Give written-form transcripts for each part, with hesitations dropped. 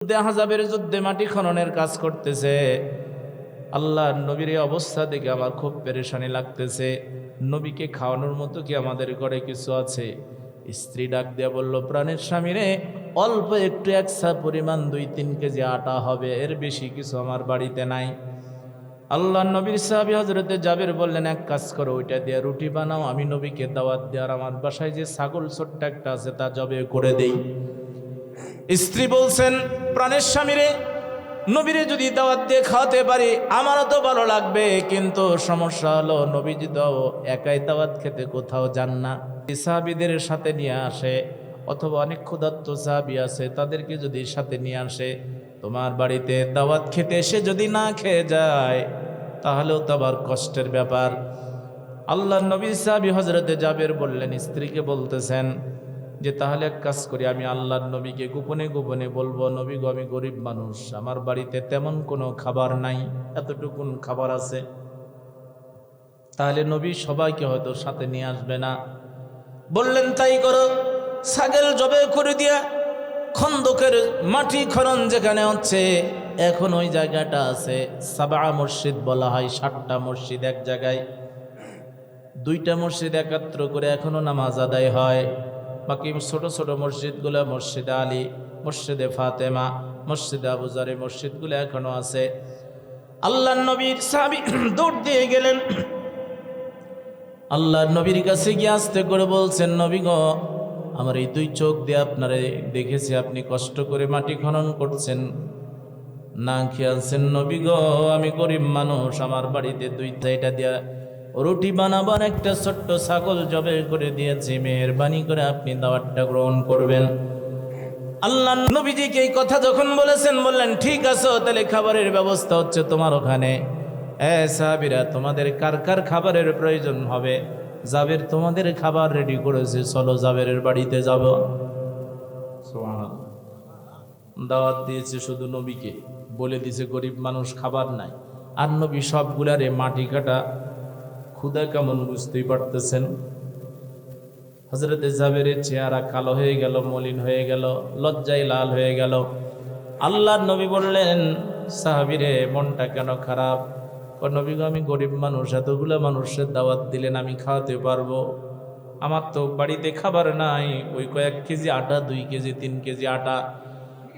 আহজাবের যুদ্ধে মাটি খননের কাজ করতেছে। আল্লাহর নবীর এই অবস্থা দেখে আমার খুব পেরেশানি লাগতেছে। নবীকে খাওয়ানোর মতো কি আমাদের ঘরে কিছু আছে? স্ত্রী ডাক দিয়া বলল, প্রাণের স্বামী রে, অল্প একটু একসা পরিমাণ 2-3 কেজি আটা হবে, এর বেশি কিছু আমার বাড়িতে নাই। আল্লাহর নবীর সাহাবী হযরতে জাবের বললেন, এক কাজ করো, ওইটা দিয়ে রুটি বানাও, আমি নবীকে দাওয়াত দিয়ে আর আমার বাসায় যে ছাগল ছোট্ট একটা আছে তা জবে করে দেই। স্ত্রী বলছেন, প্রাণের স্বামীরে, নবীরে যদি দাওয়াত দিয়ে খাওয়াতে পারি আমারও তো ভালো লাগবে, কিন্তু সমস্যা হলো নবীজি তো একাই দাওয়াত খেতে কোথাও যান না। সাহাবীদের সাথে নিয়ে আসে, অথবা অনেক ক্ষুধার্ত সাহাবী আছে তাদেরকে যদি সাথে নিয়ে আসে, তোমার বাড়িতে দাওয়াত খেতে এসে যদি না খেয়ে যায় তাহলেও তো আবার কষ্টের ব্যাপার। আল্লাহর নবী সাহাবী হযরতে জাবের বললেন, স্ত্রীকে বলতেছেন যে তাহলে এক কাজ করি, আমি আল্লাহর নবীকে গোপনে গোপনে বলবো, নবী গো, আমি গরিব মানুষ, আমার বাড়িতে তেমন কোনো খাবার নাই, এতটুকুন খাবার আছে। তাহলে নবী সবাইকে হয়তো সাথে নিয়ে আসবে না। বললেন, তাই করো, ছাগল জবে করে দিয়া খন্দকের মাটি খনন যেখানে হচ্ছে, এখন ওই জায়গাটা আছে, সাবা মসজিদ বলা হয়, 7টা মসজিদ এক জায়গায়, 2টা মসজিদ একাত্র করে এখনো নামাজ আদায় হয়। বাকি ছোট ছোট মসজিদগুলো, মসজিদে আলী, মসজিদে ফাতেমা, মসজিদে আবু যার, মসজিদগুলো এখনো আছে। আল্লাহর নবীর সাহাবী দৌড় দিয়ে গেলেন, আল্লাহর নবীর কাছে গিয়ে আস্তে করে বলছেন, নবী গো, আমার এই 2 চোখ দিয়ে আপনারে দেখেছি আপনি কষ্ট করে মাটি খনন করছেন, না খেয়ালছেন। নবী গো, আমি গরিব মানুষ, আমার বাড়িতে 2টা দিয়া রুটি বানাবার একটা ছোট্ট ছাগল জবে করে দিয়েছি, মেহেরবানি করে আপনি দাওয়াতটা গ্রহণ করবেন। আল্লাহ নবীজিকে এই কথা যখন বলেছেন, বললেন, ঠিক আছে, তাহলে খাবারের ব্যবস্থা হচ্ছে তোমার ওখানে। সাহাবীরা, তোমাদের কার কার খাবারের প্রয়োজন হবে? জাবের তোমাদের খাবার রেডি করেছে, চলো জাবেরের বাড়িতে যাব। সুবহানাল্লাহ। দাওয়াত দিয়েছে শুধু নবীকে, বলে দিছে গরিব মানুষ, খাবার নাই। আর নবী সবগুলারে মাটি কাটা ক্ষুধা কেমন বুঝতেই পারতেছেন। হযরতে জাবেরের চেহারা কালো হয়ে গেল, মলিন হয়ে গেল, লজ্জায় লাল হয়ে গেল। আল্লাহর নবী বললেন, সাহাবীরে, মনটা কেন খারাপ? নবী গো, আমি গরিব মানুষ, এতগুলো মানুষের দাওয়াত দিলেন, আমি খাওয়াতে পারবো? আমার তো বাড়িতে খাবার নাই, ওই কয়েক কেজি আটা, 2 কেজি 3 কেজি আটা।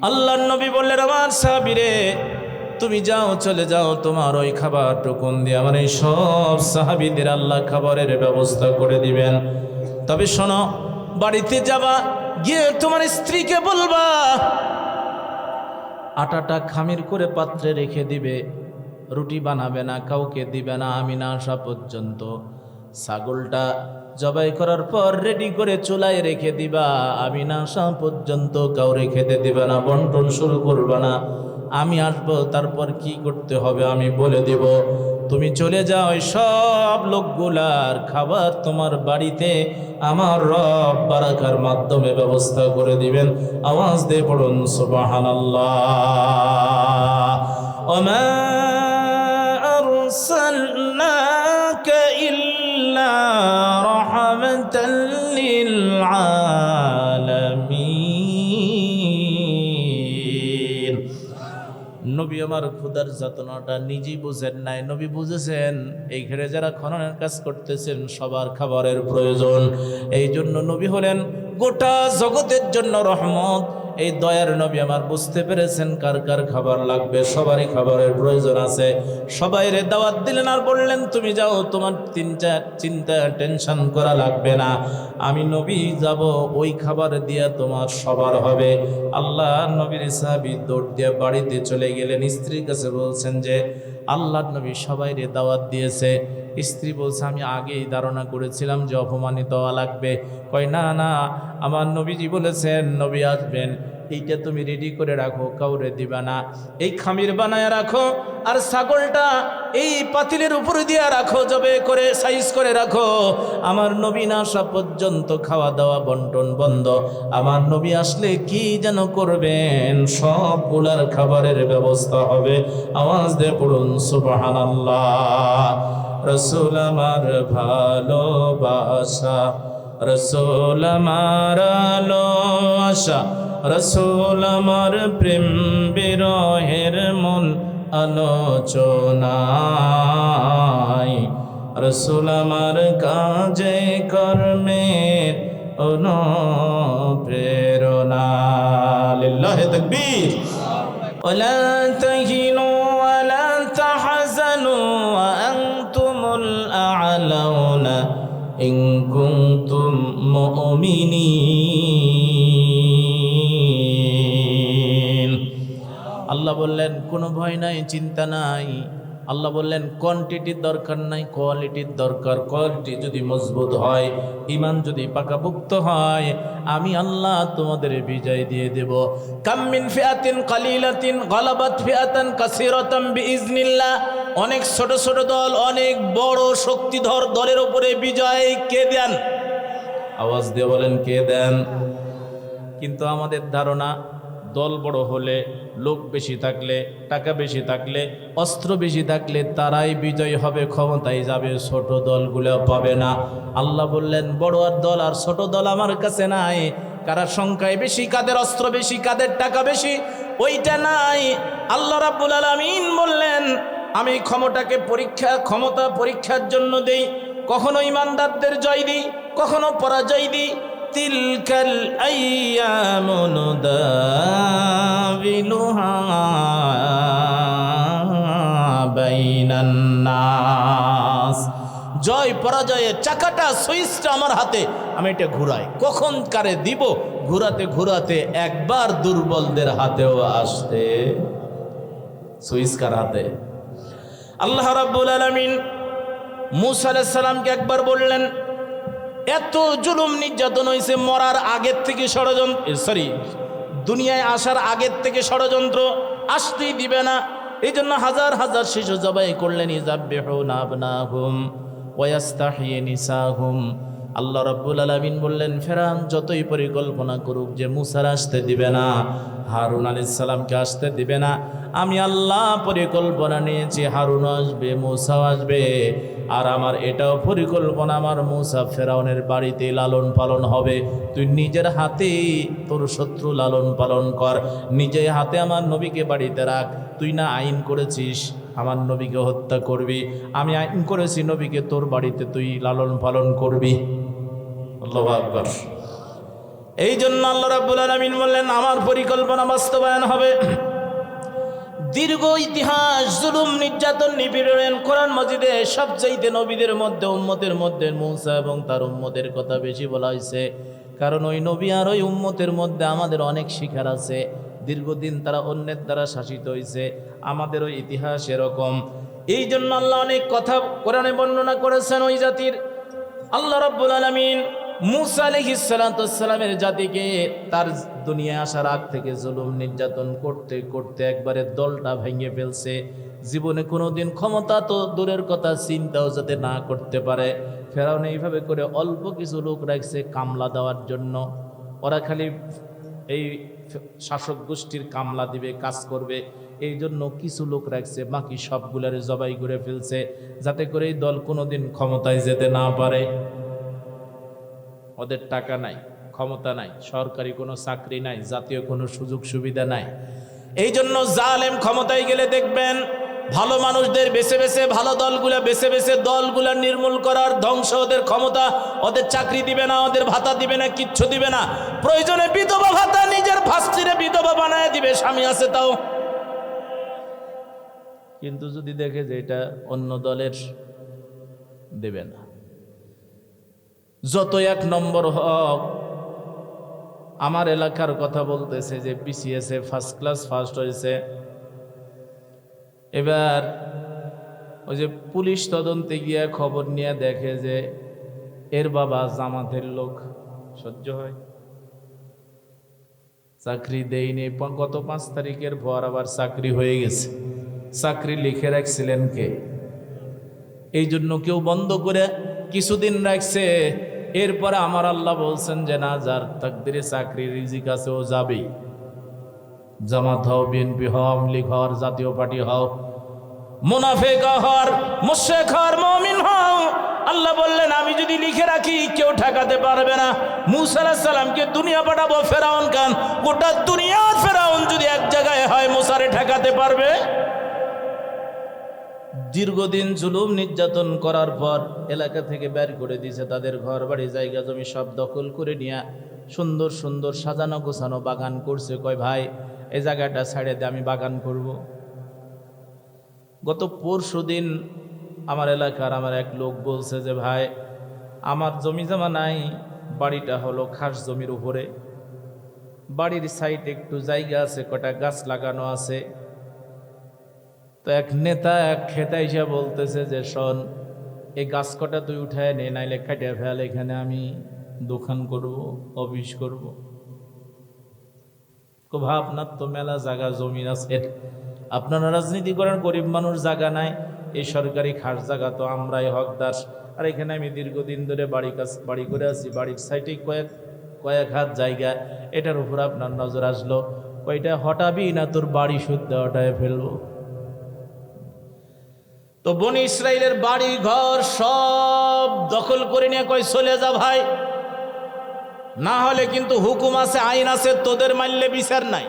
আল্লাহর নবী বললেন, আমার সাহাবীরে, তুমি যাও, চলে যাও, তোমার ওই খাবার টুকুন দিয়ে আমার এই সব সাহাবীদের আল্লাহ খাবারের ব্যবস্থা করে দিবেন। তবে শোনো, বাড়িতে যাবা, গিয়ে তোমার স্ত্রীকে বলবা আটাটা খামির করে পাত্রে রেখে দিবে, রুটি বানাবে না, কাউকে দিবে না আমি না আসা পর্যন্ত। ছাগলটা জবাই করার পর রেডি করে চুলায় রেখে দিবা, আমি না আসা পর্যন্ত কাউরে খেতে দিবে না, বন্টন শুরু করবে না। আমি আসবো, তারপর কি করতে হবে আমি বলে দিব। তুমি চলে যাও, সব লোকগুলার খাবার তোমার বাড়িতে আমার রব বারাকার মাধ্যমে ব্যবস্থা করে দিবেন। আওয়াজ দিয়ে পড়ুন সুবহানাল্লাহ। ওমা আরসালনাকা ইল্লা রাহমাতাল লিল আলামিন। নবী আমার ক্ষুধার যাতনাটা নিজেই বুঝেন নাই, নবী বুঝেছেন এই ঘরে যারা খননের কাজ করতেছেন সবার খাবারের প্রয়োজন। এই জন্য নবী হলেন গোটা জগতের জন্য রহমত। এই দয়ার নবী আমার বুঝতে পেরেছেন কার কার খাবার লাগবে, সবারই খাবারের প্রয়োজন আছে। সবাইরে দাওয়াত দিলেন আর বললেন, তুমি যাও, তোমার চিন্তা টেনশন করা লাগবে না, আমি নবী যাব, ওই খাবার দিয়া তোমার সবার হবে। আল্লাহ নবীর সাহাবী দৌড় দিয়ে বাড়িতে চলে গেলেন। স্ত্রীর কাছে বলছেন যে আল্লাহ নবী সবাইরে দাওয়াত দিয়েছে। স্ত্রী বলছে, আমি আগেই ধারণা করেছিলাম যে অপমানিত হওয়া লাগবে। কয়, না না, আমার নবীজি বলেছেন নবী আসবেন, এইটা তুমি রেডি করে রাখো, কাউরে দিবা না। এই খামির বানায় রাখো, আর ছাগলটা এই পাতিলের উপরে দিয়ে রাখো, জবে করে সাইজ করে রাখো। আমার নবী না আসা পর্যন্ত খাওয়া দাওয়া বন্টন বন্ধ। আমার নবী আসলে কি যেন করবেন, সবগুলার খাবারের ব্যবস্থা হবে। আওয়াজ দিয়ে পড়ুন সুবহানাল্লাহ। রসুল আমার ভালোবাসা, রসুল আমার আলো আশা, রসুল আমার প্রেম বিরহের মন আলোচনায়, রসুল আমার কাজে কর্মের অনুপ্রেরণা। লিল্লাহি তাকবীর। ওয়ালা তাহিনু ওয়ালা তাহজানু ওয়া আনতুমুল আ'লাউনা ইন কুনতুম মুমিনিন। আল্লাহ বললেন কোনো ভয় নাই, চিন্তা নাই। আল্লাহ বললেন কোয়ান্টিটির দরকার নাই, কোয়ালিটির দরকার। কোয়ালিটি যদি মজবুত হয়, ঈমান যদি পাকাপোক্ত হয়, আমি আল্লাহ তোমাদের বিজয় দিয়ে দেব। কাম মিন ফিআতিন কালিলাতিন গালাবাত ফিআতান কাসীরাতাম বিইজনিল্লাহ। অনেক ছোট ছোট দল অনেক বড় শক্তিধর দলের উপরে বিজয় কে দেন? আওয়াজ দিয়ে বলেন কে দেন? কিন্তু আমাদের ধারণা দল বড় হলে, লোক বেশি থাকলে, টাকা বেশি থাকলে, অস্ত্র বেশি থাকলে তারাই বিজয় হবে, ক্ষমতায় যাবে, ছোট দলগুলো পাবে না। আল্লাহ বললেন বড় আর দল আর ছোট দল আমার কাছে নাই। কারা সংখ্যায় বেশি, কাদের অস্ত্র বেশি, কাদের টাকা বেশি, ওইটা নাই। আল্লাহ রাব্বুল আলামিন বললেন আমি ক্ষমতা পরীক্ষার জন্য দেই। কখনো ইমানদারদের জয় দিই, কখনো পরাজয় দিই। তিলকাল আইয়ামু নুদাবিলুহা বাইনান নাস। জয় পরাজয়ের চাকাটা, সুইচটা আমার হাতে, আমি এটা ঘুরাই। কখন কারে দিব, ঘুরাতে ঘুরাতে একবার দুর্বলদের হাতেও আসতে। সুইচ কার হাতে? আল্লাহ রাব্বুল আলামিন মূসা আলাইহিস সালামকে একবার বললেন এত জুলুম নির্যাতন হয়েছে, মরার আগের থেকে ষড়যন্ত্র, দুনিয়ায় আসার আগের থেকে ষড়যন্ত্র, আসতেই দিবে না। এই জন্য হাজার হাজার শিশু জবাই করলেন। ইযাববিহুনা আবনাহুম ওয়া ইস্তাহয়ি নিসাহুম। আল্লাহ রাব্বুল আলামিন বললেন ফেরাউন যতই পরিকল্পনা করুক যে মূসার আসতে দিবে না, হারুন আলাইহিস সালামকে আসতে দিবে না, আমি আল্লাহ পরিকল্পনা নিয়েছি হারুন আসবে, মূসাও আসবে। আর আমার এটাও পরিকল্পনা, আমার মূসা ফেরাউনের বাড়িতে লালন পালন হবে। তুই নিজের হাতে তোর শত্রু লালন পালন কর, নিজের হাতে আমার নবীকে বাড়িতে রাখ। তুই না আইন করেছিস আমার নবীকে হত্যা করবি, আমি আইন করেছি নবীকে তোর বাড়িতে তুই লালন পালন করবি। আল্লাহু আকবার। এই জন্য আল্লাহ রাব্বুল আলামিন বললেন আমার পরিকল্পনা বাস্তবায়ন হবে। দীর্ঘ ইতিহাস, জুলুম, নির্যাতন, নিপীড়ন, কোরআন মাজিদে সবচাইতে নবীদের মধ্যে, উম্মতের মধ্যে মূসা এবং তার উম্মতের কথা বেশি বলা হয়েছে। কারণ ওই নবী আর ওই উম্মতের মধ্যে আমাদের অনেক শিখার আছে। দীর্ঘদিন তারা অন্যের দ্বারা শাসিত হয়েছে, আমাদেরও ইতিহাস এরকম। এই জন্য আল্লাহ অনেক কথা কোরআনে বর্ণনা করেছেন ওই জাতির। আল্লাহ রাব্বুল আলামিন মূসা আলাইহিস সালাতু ওয়াস সালামের জাতিকে তার দুনিয়ায় আসার আগ থেকে জুলুম নির্যাতন করতে করতে একবারে দলটা ভেঙে ফেলছে। জীবনে কোনোদিন ক্ষমতা তো দূরের কথা, চিন্তাও যাতে না করতে পারে। ফেরাউন এইভাবে করে অল্প কিছু লোক রাখছে কামলা দেওয়ার জন্য। ওরা খালি এই শাসক গোষ্ঠীর কামলা দিবে, কাজ করবে, এই জন্য কিছু লোক রাখছে, বাকি সবগুলারে জবাই করে ফেলছে যাতে করে এই দল কোনোদিন ক্ষমতায় যেতে না পারে। ওদের টাকা নাই, ক্ষমতা নাই, সরকারি কোনো চাকরি নাই, জাতীয় কোনো সুযোগ সুবিধা নাই। এই জন্য জালেম ক্ষমতায় গেলে দেখবেন ভালো মানুষদের বেছে বেছে, ভালো দলগুলা বেছে বেছে দলগুলা নির্মূল করার, ধ্বংস, ওদের ক্ষমতা, ওদের চাকরি দিবে না, ওদের ভাতা দিবে না, কিচ্ছু দিবে না। প্রয়োজনে বিধবা ভাতা নিজের ভাস্তিরে বিধবা বানায় দিবে, স্বামী আছে তাও। কিন্তু যদি দেখে যে এটা অন্য দলের, দেবে না। যত এক নম্বর হক, আমার এলাকার কথা বলতেছে যে বিসিএসে ফার্স্ট ক্লাস ফার্স্ট হয়েছে। এবার ওই যে পুলিশ তদন্তে গিয়ে খবর নিয়ে দেখে যে এর বাবা জামাতের লোক। সহ্য হয়? চাকরি দেয়নি, গত 5 তারিখের পর আবার চাকরি হয়ে গেছে। চাকরি লিখে রাখছিলেন কে? এই জন্য কেউ বন্ধ করে কিছুদিন রাখছে। এরপরে আমার আল্লাহ বলছেন যে না, যার তাকদিরে চাকরি রিজিক আছে ও যাবেই। জামাত হও, বিএনপি হও, আওয়ামী লীগ হও, জাতীয় পার্টি হও, মুনাফিক হওয়ার, মুশরিক হওয়ার, মুমিন হও। আল্লাহ বললেন আমি যদি লিখে রাখি কেউ ঠেকাতে পারবে না। মূসা আলাইহিস সালামকে দুনিয়া পাঠাবো, ফেরাউন খান, গোটা দুনিয়ার ফেরাউন যদি এক জায়গায় হয় মুসারে ঠেকাতে পারবে? দীর্ঘদিন জুলুম নির্যাতন করার পর এলাকা থেকে বের করে দিয়েছে, তাদের ঘর বাড়ি জায়গা জমি সব দখল করে নিয়ে সুন্দর সুন্দর সাজানো গোছানো বাগান করছে। কয় ভাই এই জায়গাটা ছেড়ে দে, আমি বাগান করব। গত পরশুদিন আমার এলাকার আমার এক লোক বলছে যে ভাই আমার জমি জমা নাই, বাড়িটা হলো খাস জমির উপরে, বাড়ির সাইডে একটু জায়গা আছে, কটা গাছ লাগানো আছে। তো এক নেতা এক খেতা হিসেবে বলতেছে যে শোন, এই গাছ কটা তুই উঠায় নে, নাইলে কাটিয়ে ফেল, এখানে আমি দোকান করব, অফিস করব। ভাব আপনার তো মেলা জায়গা জমিন আছে, আপনারা রাজনীতি করেন, গরিব মানুষ জায়গা নাই, এই সরকারি খাস জায়গা তো আমরাই হকদার। আর এখানে আমি দীর্ঘদিন ধরে বাড়ি করে আছি, বাড়ির সাইডে কয়েক হাত জায়গা, এটার উপর আপনার নজর আসলো, ওইটা হটাবি না তোর বাড়ি শুদ্ধ হটায় ফেলবো। তো বনি ইসরাইলের বাড়ি ঘর সব দখল করে নিয়ে কয় চলে যা ভাই, না হলে কিন্তু হুকুম আছে, আইন আছে, তোদের মানলে বিচার নাই।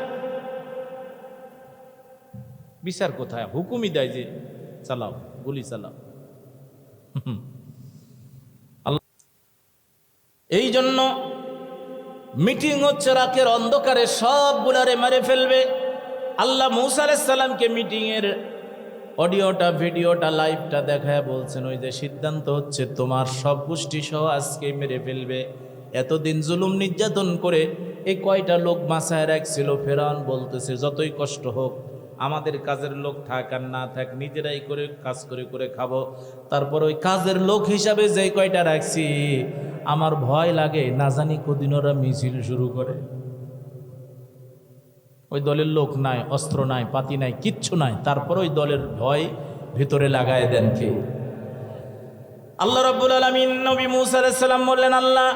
বিচার কোথায়? হুকুমই দেয় যে চালাও, গুলি চালাও। এই জন্য মিটিং হচ্ছে রাতের অন্ধকারে, সবগুলারে মেরে ফেলবে। আল্লাহ মূসা আলাইহিস সালামকে মিটিংয়ের অডিওটা, ভিডিওটা, লাইভটা দেখায় বলছেন ওই যে সিদ্ধান্ত হচ্ছে তোমার সব গোষ্ঠী সহ আজকে মেরে ফেলবে। এতদিন জুলুম নির্যাতন করে এই কয়টা লোক বাঁচায় রাখছিল, ফেরাউন বলতেছে যতই কষ্ট হোক আমাদের কাজের লোক থাক আর না থাক নিজেরাই করে কাজ করে করে খাবো। তারপর ওই কাজের লোক হিসাবে যে কয়টা রাখছি আমার ভয় লাগে, না জানি কদিন ওরা মিছিল শুরু করে। ওই দলের লোক নাই, অস্ত্র নাই, পাতি নাই, কিচ্ছু নাই, তারপর ওই দলের ভয় ভিতরে লাগায় দেন কে? আল্লাহ রাব্বুল আলামিন নবী মূসা আলাইহিস সালাম বললেন আল্লাহ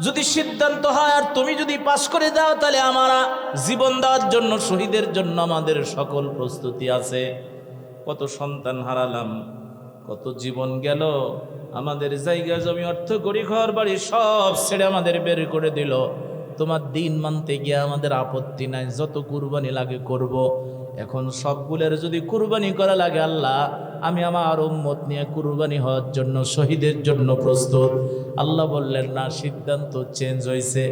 যদি সিদ্ধান্ত হয় আর তুমি যদি পাশ করে দাও তাহলে আমরা জীবন দেওয়ার জন্য, শহীদের জন্য আমাদের সকল প্রস্তুতি আছে। কত সন্তান হারালাম, কত জীবন গেল, আমাদের জায়গা জমি অর্থ করি ঘর বাড়ি সব ছেড়ে আমাদের বের করে দিল। তোমার দিন মানতে গিয়ে আমাদের আপত্তি নাই, যত কুরবানি লাগে করব। এখন সবগুলোর যদি কুরবানি করা লাগে আল্লাহ আমি আমার উম্মত নিয়ে কুরবানি হওয়ার জন্য, শহীদের জন্য প্রস্তুত। আল্লাহ বললেন না, সিদ্ধান্ত চেঞ্জ হয়েছে।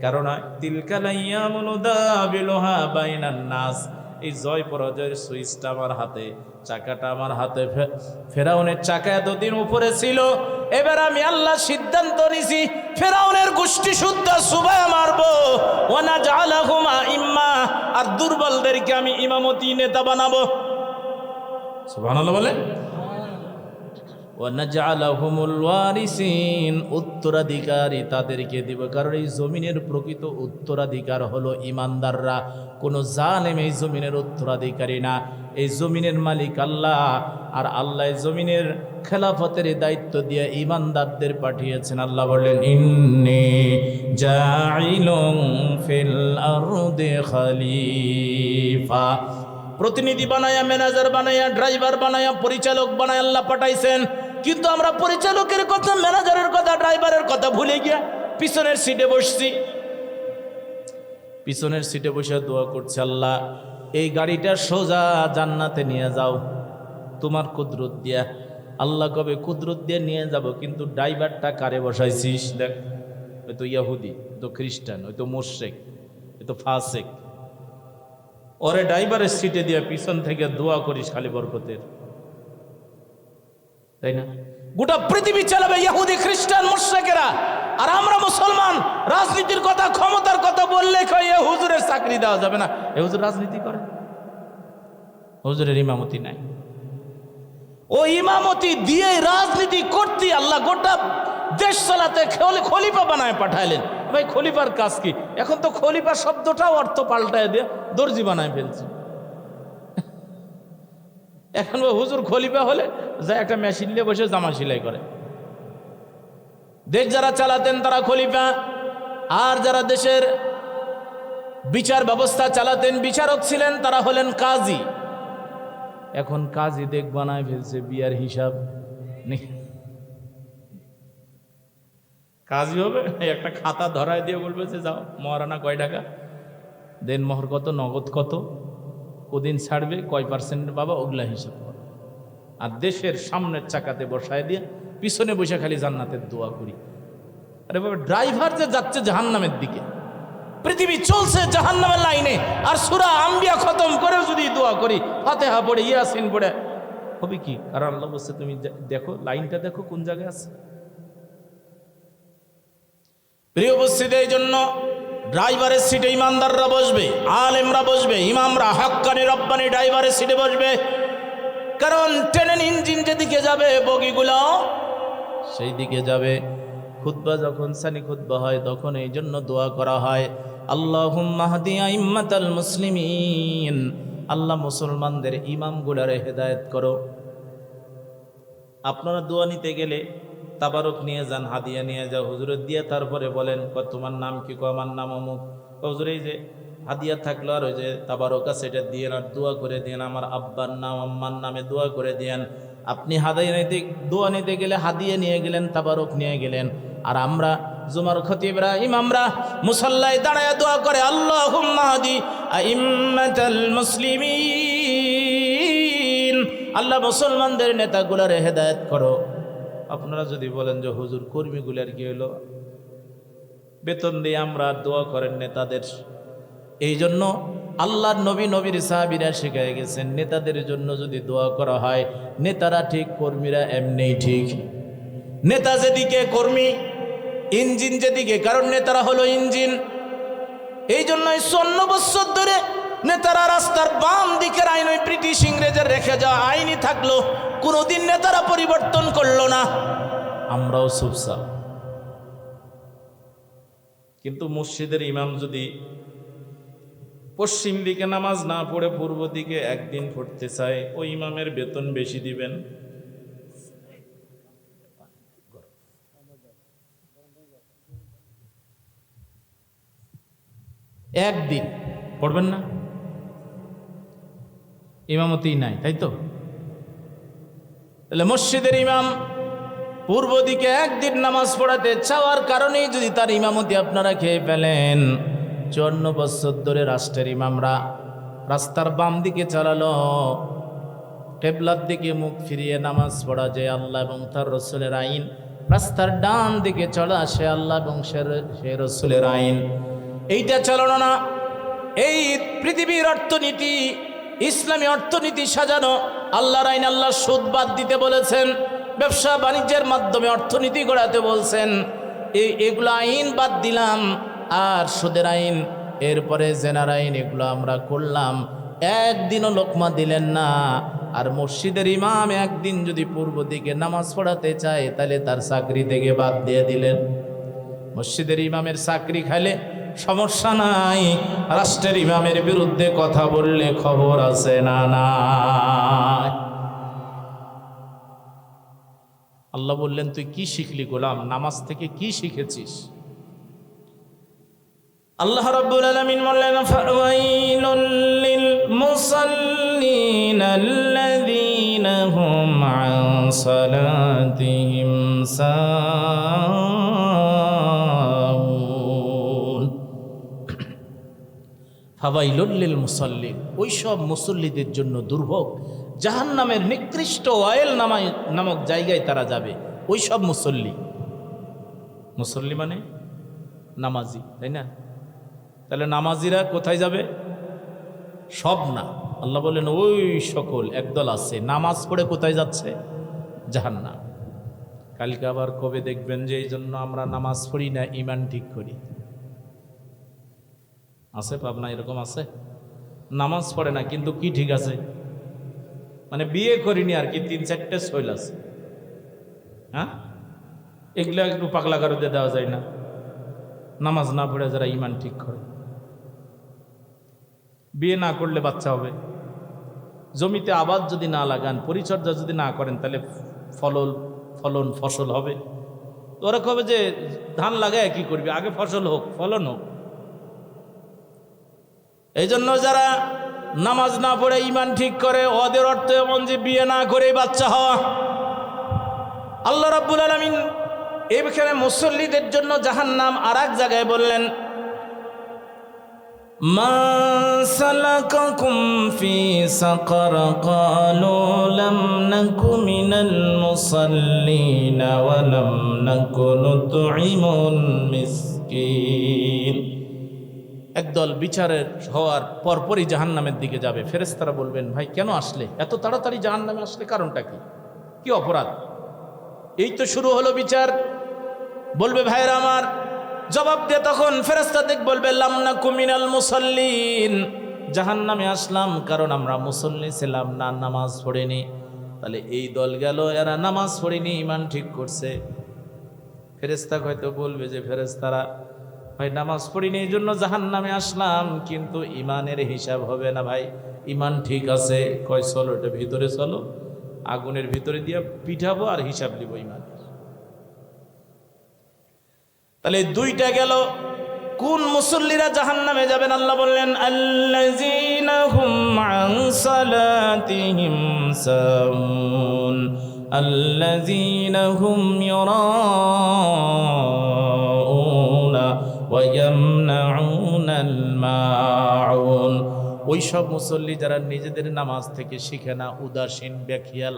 কারণ তিলকাল আইয়ামু নুদাবিলুহা বাইনান নাস, এই জয় পরাজয়ের সুইচটা আমার হাতে, চাকাটা আমার হাতে। ফেরাউনের চাকা এতদিন উপরে ছিল, এবার আমি আল্লাহ সিদ্ধান্ত নিছি ফেরাউনের গোষ্ঠী শুদ্ধ সুবায়া মারবো, ওয়ানা জালাহুম আইম্মা, আর দুর্বলদেরকে আমি ইমামতি নেতা বানাবো। সুবহানাল্লাহ বলে, ওয়ানাজআলাহুমুল ওয়ারিসিন, উত্তরাধিকারী তাদেরকে দিব। কারণ এই জমিনের প্রকৃত উত্তরাধিকার হলো ইমানদাররা, কোনো জালেম এই জমিনের উত্তরাধিকারী না। এই জমিনের মালিক আল্লাহ, আর আল্লাহ জমিনের খেলাফতের দায়িত্ব দিয়ে ইমানদারদের পাঠিয়েছেন। আল্লাহ বললেন ইন্নী জাইলুন ফিল আরদি খলিফা, প্রতিনিধি বানায়া, ম্যানেজার বানায়া, ড্রাইভার বানায়া, পরিচালক বানায়া আল্লাহ পাঠাইছেন। কিন্তু আমরা পরিচালকের কথা, ম্যানেজারের কথা, ড্রাইভারের কথা ভুলে গিয়া পিছনের সিটে বসছি। পিছনের সিটে বসে দোয়া করছে আল্লাহ এই গাড়িটা সোজা জান্নাতে নিয়ে যাও তোমার কুদরত দিয়া। আল্লাহ কবে কুদরত দিয়ে নিয়ে যাব, কিন্তু ড্রাইভারটা কারে বসাইছিস? দেখ, ওই তো ইয়াহুদি, ওই তো খ্রিস্টান, ওই তো মুশরিক, ওই তো ফাসিক, ওরে ড্রাইভারের সিটে দিয়ে পিছন থেকে দোয়া করিস খালি বরকতের, তাই না? গোটা পৃথিবী চালাবে ইহুদি, খ্রিস্টান, মুশরিকেরা, আর আমরা মুসলমান রাজনীতির কথা, ক্ষমতার কথা বললে কই এ হুজুরের চাকরি দেওয়া যাবে না। এ হুজুর রাজনীতি করে, হুজুরের ইমামতি নাই। ও ইমামতি দিয়ে রাজনীতি করতে আল্লাহ গোটা দেশ চালাতে খলিফা বানায় পাঠাইলেন। ভাই খলিফার কাজ কি? এখন তো খলিফা শব্দটাও অর্থ পাল্টায় দিয়ে দর্জি বানায় ফেলছে। এখন হুজুর খলিফা হলে যা একটা মেশিন নিয়ে বসে জামা সেলাই করে। দেশ যারা চালাতেন তারা খলিফা, আর যারা দেশের বিচার ব্যবস্থা চালাতেন, বিচারক ছিলেন, তারা হলেন কাজী। এখন কাজী দেখ বানায় ফেলছে বিয়ার হিসাব। কাজী হবে একটা খাতা ধরায় দিয়ে বলবে যে যাও মহারানা কয় টাকা দেন, মোহর কত, নগদ কত, কদিন ছাড়বে, কয় পার্সেন্ট বাবা, ওগুলা হিসাব কর। আর দেশের সামনের চাকাতে বসায় দিয়ে পিছনে বসে খালি জান্নাতের দোয়া করি। আরে বাবা, ড্রাইভার যে যাচ্ছে জাহান্নামের দিকে, পৃথিবী চলছে জাহান্নামের লাইনে, আর সূরা আম্বিয়া খতম করে যদি দোয়া করি, ফাতিহা পড়ে, ইয়াসিন পড়ে, হবে কি? কারণ আল্লাহ বলছে তুমি দেখো, লাইনটা দেখো কোন জায়গায় আছে। প্রিয় উপস্থিতি, এই জন্য ড্রাইভারের সিটে ইমানদাররা বসবে, আলেমরা বসবে, ইমামরা হাক্কানি রব্বানি ড্রাইভারের সিটে বসবে। কারণ ট্রেনের ইঞ্জিন যেদিকে যাবে বগিগুলো সেই দিকে যাবে। খুতবা যখন সানি খুতবা হয় তখন এই জন্য দোয়া করা হয়, আল্লাহুম্মা হাদি আইম্মাতাল মুসলিমিন, আল্লাহ মুসলমানদের ইমামগুলারে হেদায়েত করো। আপনারা দোয়া নিতে গেলে তাবারক নিয়ে যান, হাদিয়া নিয়ে যাও, হুজুরের দিয়ে তারপরে বলেন তোমার নাম কি? আমার নাম অমুক। হুজুর এই যে হাদিয়া থাকলো আর ওই যে তাবারক আছে এটা দিয়ে আর দোয়া করে দিয়েন, আমার আব্বার নাম আম্মার নামে দোয়া করে দিয়েন। আপনি হাদিয়া নিতে, দোয়া নিতে গেলে হাদিয়া নিয়ে গেলেন, তাবারক নিয়ে গেলেন। আর আমরা জুমার খতিবরা, ইমামরা মুসাল্লায় দাঁড়ায় দোয়া করে, আল্লাহুম্মা হাদি আইম্মাতাল মুসলিমিন, আল্লাহ মুসলমানদের নেতাগুলারে হেদায়েত করো। আপনারা যদি বলেন যে হুজুর কর্মীগুলার কি হলো, বেতন দিয়ে আমরা দোয়া করেন নেতাদের। এই জন্য আল্লাহর নবী, নবীর সাহাবীরা শিখায় গেছেন, নেতাদের জন্য যদি দোয়া করা হয়, নেতারা ঠিক, কর্মীরা এমনিই ঠিক। নেতা যেদিকে, কর্মী ইঞ্জিন যেদিকে, কারণ নেতারা হলো ইঞ্জিন। এই জন্যই 54 বছর ধরে নেতারা রাস্তার বাম দিকের আইন ওই ব্রিটিশ ইংরেজের রেখে যাওয়া আইনই থাকলো, কোনোদিন নেতারা পরিবর্তন করলো না। আমরাও চুপচাপ। কিন্তু মসজিদের ইমাম যদি পশ্চিম দিকে নামাজ না পড়ে পূর্ব দিকে একদিন পড়তে চায়, ওই ইমামের বেতন বেশি দিবেন। একদিন পড়বেন না, ইমামতি নাই, তাই তো? তাহলে মসজিদের ইমাম পূর্ব দিকে একদিন নামাজ পড়াতে চাওয়ার কারণেই যদি তার ইমামতি আপনারা খেয়ে ফেলেন, 54 বছর ধরে রাষ্ট্রের ইমামরা রাস্তার বাম দিকে চালালো, কেবলার দিকে মুখ ফিরিয়ে নামাজ পড়া যে আল্লাহ এবং তার রসুলের আইন, রাস্তার ডান দিকে চলা সে আল্লাহ এবং সে রসুলের আইন, এইটা চালানো না। এই পৃথিবীর অর্থনীতি, ইসলামী অর্থনীতি সাজানো, আল্লাহর আইন, আল্লাহ সুদ বাদ দিতে বলেছেন, ব্যবসা বাণিজ্যের মাধ্যমে অর্থনীতি গড়াতে বলছেন, এগুলো আইন বাদ দিলাম, আর সুদের আইন, এরপরে জেনার আইন, এগুলো আমরা করলাম, একদিনও লোকমা দিলেন না। আর মসজিদের ইমাম একদিন যদি পূর্ব দিকে নামাজ পড়াতে চায়, তাহলে তার চাকরি থেকে বাদ দিয়ে দিলেন। মসজিদের ইমামের চাকরি খাইলে সমস্যা নাই, রাষ্ট্রের ইমামের বিরুদ্ধে কথা বললে খবর আছে না? না। আল্লাহ বললেন, তুই কি শিখলি গোলাম? নামাজ থেকে কি শিখেছিস? আল্লাহ রাব্বুল আলামিন বললেন, ফাওয়াইলুল লিল মুসাল্লিন আল্লাযীনা হুম আন সালাতিহিম সাহুন। ফাওয়াইলুল লিল মুসাল্লিন, ওই সব মুসল্লিদের জন্য দুর্ভোগ, জাহান্নামের নিকৃষ্ট ওয়াইল নামক জায়গায় তারা যাবে। ওই সব মুসল্লি, মুসল্লি মানে নামাজি, তাই না? তাহলে নামাজিরা কোথায় যাবে? সব না, আল্লাহ বলেন ওই সকল একদল আছে, নামাজ পড়ে কোথায় যাচ্ছে? জাহান্নাম। কালকে আবার কবে দেখবেন যে এই জন্য আমরা নামাজ পড়ি না, ইমান ঠিক করি। আছে পাবনা, এরকম আছে, নামাজ পড়ে না কিন্তু কি ঠিক আছে, মানে বিয়ে করিনি আর কি, 3-4টে শৈল আছে। হ্যাঁ, এগুলো একটু পাগলা গারদে দেওয়া যায় না? নামাজ না পড়ে যারা ইমান ঠিক করে, বিয়ে না করলে বাচ্চা হবে, জমিতে আবাদ যদি না লাগান, পরিচর্যা যদি না করেন, তাহলে ফসল হবে। ওরা কবে যে ধান লাগায় কি করবে, আগে ফসল হোক, ফলন হোক। এই জন্য যারা নামাজ না পড়ে ইমান ঠিক করে, ওদের অর্থ এমন যে বিয়ে না করে বাচ্চা হওয়া। আল্লাহ রাব্বুল আলামিন এখানে মুসল্লিদের জন্য জাহান্নাম আর এক জায়গায় বললেন, মা সালাকাকুম ফি সাকার ক্বালু লাম নাকু মিনাল মুসাল্লিন ওয়া লাম নাকু নুতঈমুল মিসকিন। একদল বিচারের হওয়ার পরপরই জাহান্নামের দিকে যাবে। ফেরেশতারা বলবেন, ভাই কেন আসলে, এত তাড়াতাড়ি জাহান্নামে আসলে কারণটা কি, কি অপরাধ? এই তো শুরু হলো বিচার। বলবে, ভাইরা আমার, জবাব দিয়ে তখন ফেরেশতাদের বলবে, লাম নাকু মিনাল মুসাল্লিন, জাহান্নামে আসলাম কারণ আমরা মুসল্লি ছিলাম না, নামাজ পড়িনি। তাহলে এই দল গেল, এরা নামাজ পড়িনি, ইমান ঠিক করছে। ফেরেশতা হয়তো বলবে যে, ফেরেশতারা ভাই নামাজ পড়িনি এই জন্য জাহান্নামে আসলাম, কিন্তু ইমানের হিসাব হবে না ভাই, ইমান ঠিক আছে। কয় চলো এটা ভিতরে চলো, আগুনের ভিতরে দিয়ে পিঠাবো আর হিসাব দিব ইমান। তাহলে দুইটা গেল। কোন মুসল্লিরা জাহান্নামে যাবেন? আল্লাহ বললেন, আল্লাযীনা হুম আন সালাতিহিম সাহুন আল্লাযীনা হুম ইউরাউনা ওয়া ইয়ামনাউনাল মাউন। ওই সব মুসল্লি যারা নিজেদের নামাজ থেকে শিখে না, উদাসীন, বেখিয়াল,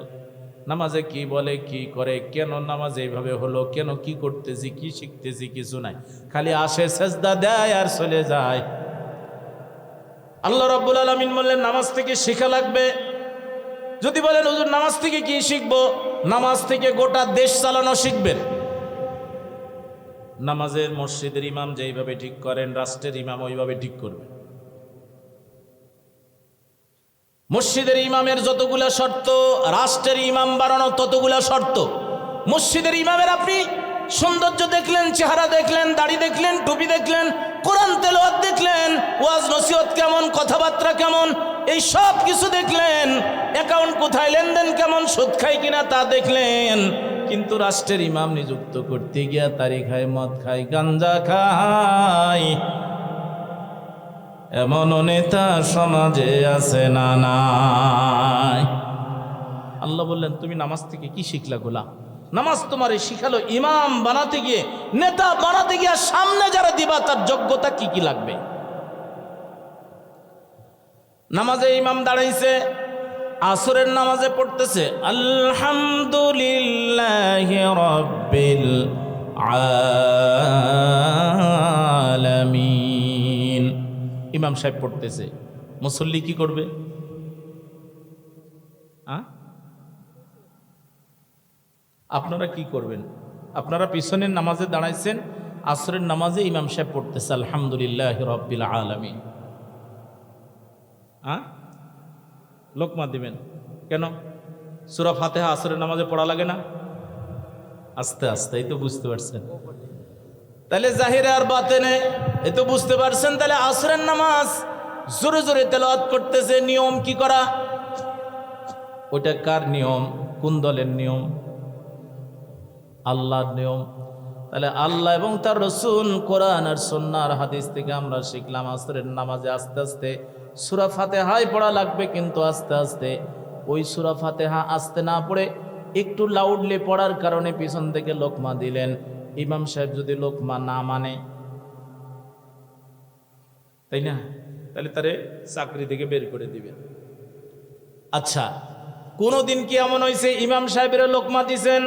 নামাজে কি বলে কি করে, কেন নামাজ এইভাবে হলো, কেন কি করতেছি কি শিখতেছি কিছু নাই, খালি আসে সেজদা দেয় আর চলে যায়। আল্লাহ রাব্বুল আলামিন বললেন, নামাজ থেকে শেখা লাগবে। যদি বলেন হুজুর নামাজ থেকে কি শিখবো, নামাজ থেকে গোটা দেশ চালানো শিখবেন। নামাজের মসজিদের ইমাম যেইভাবে ঠিক করেন, রাষ্ট্রের ইমাম ওইভাবে ঠিক করবে। মসজিদের ইমামের যতগুলা শর্ত, রাষ্ট্রের ইমাম বানানো ততগুলা শর্ত। মসজিদের ইমামের আপনি সৌন্দর্য দেখলেন, চেহারা দেখলেন, দাড়ি দেখলেন, টুপি দেখলেন, কোরআন তেলাওয়াত দেখলেন, ওয়াজ নসিহত কেমন, কথাবার্তা কেমন, এই সব কিছু দেখলেন, অ্যাকাউন্ট কোথায়, লেনদেন কেমন, সুদ খায় কিনা তা দেখলেন। কিন্তু রাষ্ট্রের ইমাম নিযুক্ত করতে গিয়া তারি খায়, মদ খায়, গাঞ্জা খায়, এমন নেতা সমাজে আছে না নাই? আল্লাহ বললেন, তুমি নামাজ থেকে কি শিখলা গোলাম? নামাজ তোমারে শিখালো ইমাম বানাতে গিয়ে, নেতা বানাতে গিয়ে সামনে যারা দিবা তার যোগ্যতা কি কি লাগবে। নামাজে ইমাম দাঁড়াইছে, আসরের নামাজে পড়তেছে আলহামদুলিল্লাহি রাব্বিল আলামিন, ইমাম সাহেব পড়তেছে, মুসল্লি কি করবে? আপনারা কি করবেন? আপনারা পিছনের নামাজে দাঁড়াইছেন, আসরের নামাজে ইমাম সাহেব পড়তেছে আলহামদুলিল্লাহি রাব্বিল আলামিন, লোকমা দিবেন কেন? সূরা ফাতিহা আসরের নামাজে পড়া লাগে না? আস্তে আস্তে, এই তো বুঝতে পারছেন। তাহলে জাহিরে আর বাতেনে এই তো বুঝতে পারছেন। তাহলে আসরের নামাজ জোরে জোরে তেলাওয়াত করতেছে, নিয়ম কি করা? ওটা কার নিয়ম? কোন দলের নিয়ম? আল্লাহর নিয়ম। তাহলে আল্লাহ এবং তার রাসূল কোরআন আর সুন্নাহর হাদিস থেকে আমরা শিখলাম আসরের নামাজে আস্তে আস্তে সূরা ফাতিহাই পড়া লাগবে, কিন্তু আস্তে আস্তে। ওই সূরা ফাতিহা আস্তে না পড়ে একটু লাউডলি পড়ার কারণে পিছন থেকে লোকমা দিলেন। ইমাম সাহেব যদি লোকমা না মানে, তাই না, তাহলে তারে চাকরি থেকে বের করে দিবেন। আচ্ছা, কোনদিন কি এমন হয়েছে ইমাম সাহেবের লোকমা দিছেন,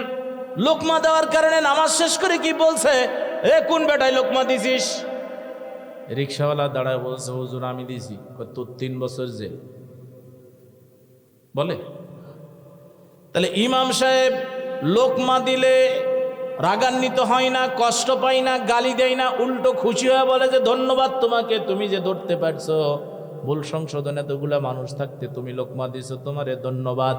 লোকমা দেওয়ার কারণে নামাজ শেষ করে কি বলছে, এ কোন বেটায় লোকমা দিছিস? রিক্সাওয়ালা দাঁড়ায় বলছে, হুজুর আমি দিছি। তোর 3 বছর জেল বলে। তাহলে ইমাম সাহেব লোকমা দিলে রাগান্বিত হয় না, কষ্ট পায় না, গালি দেয় না, উল্টো খুশি হয়ে বলে যে ধন্যবাদ তোমাকে, তুমি যে ধরতে পারছো, ভুল সংশোধনে এতগুলা মানুষ থাকতে তুমি লোকমা দিছো, তোমারে ধন্যবাদ।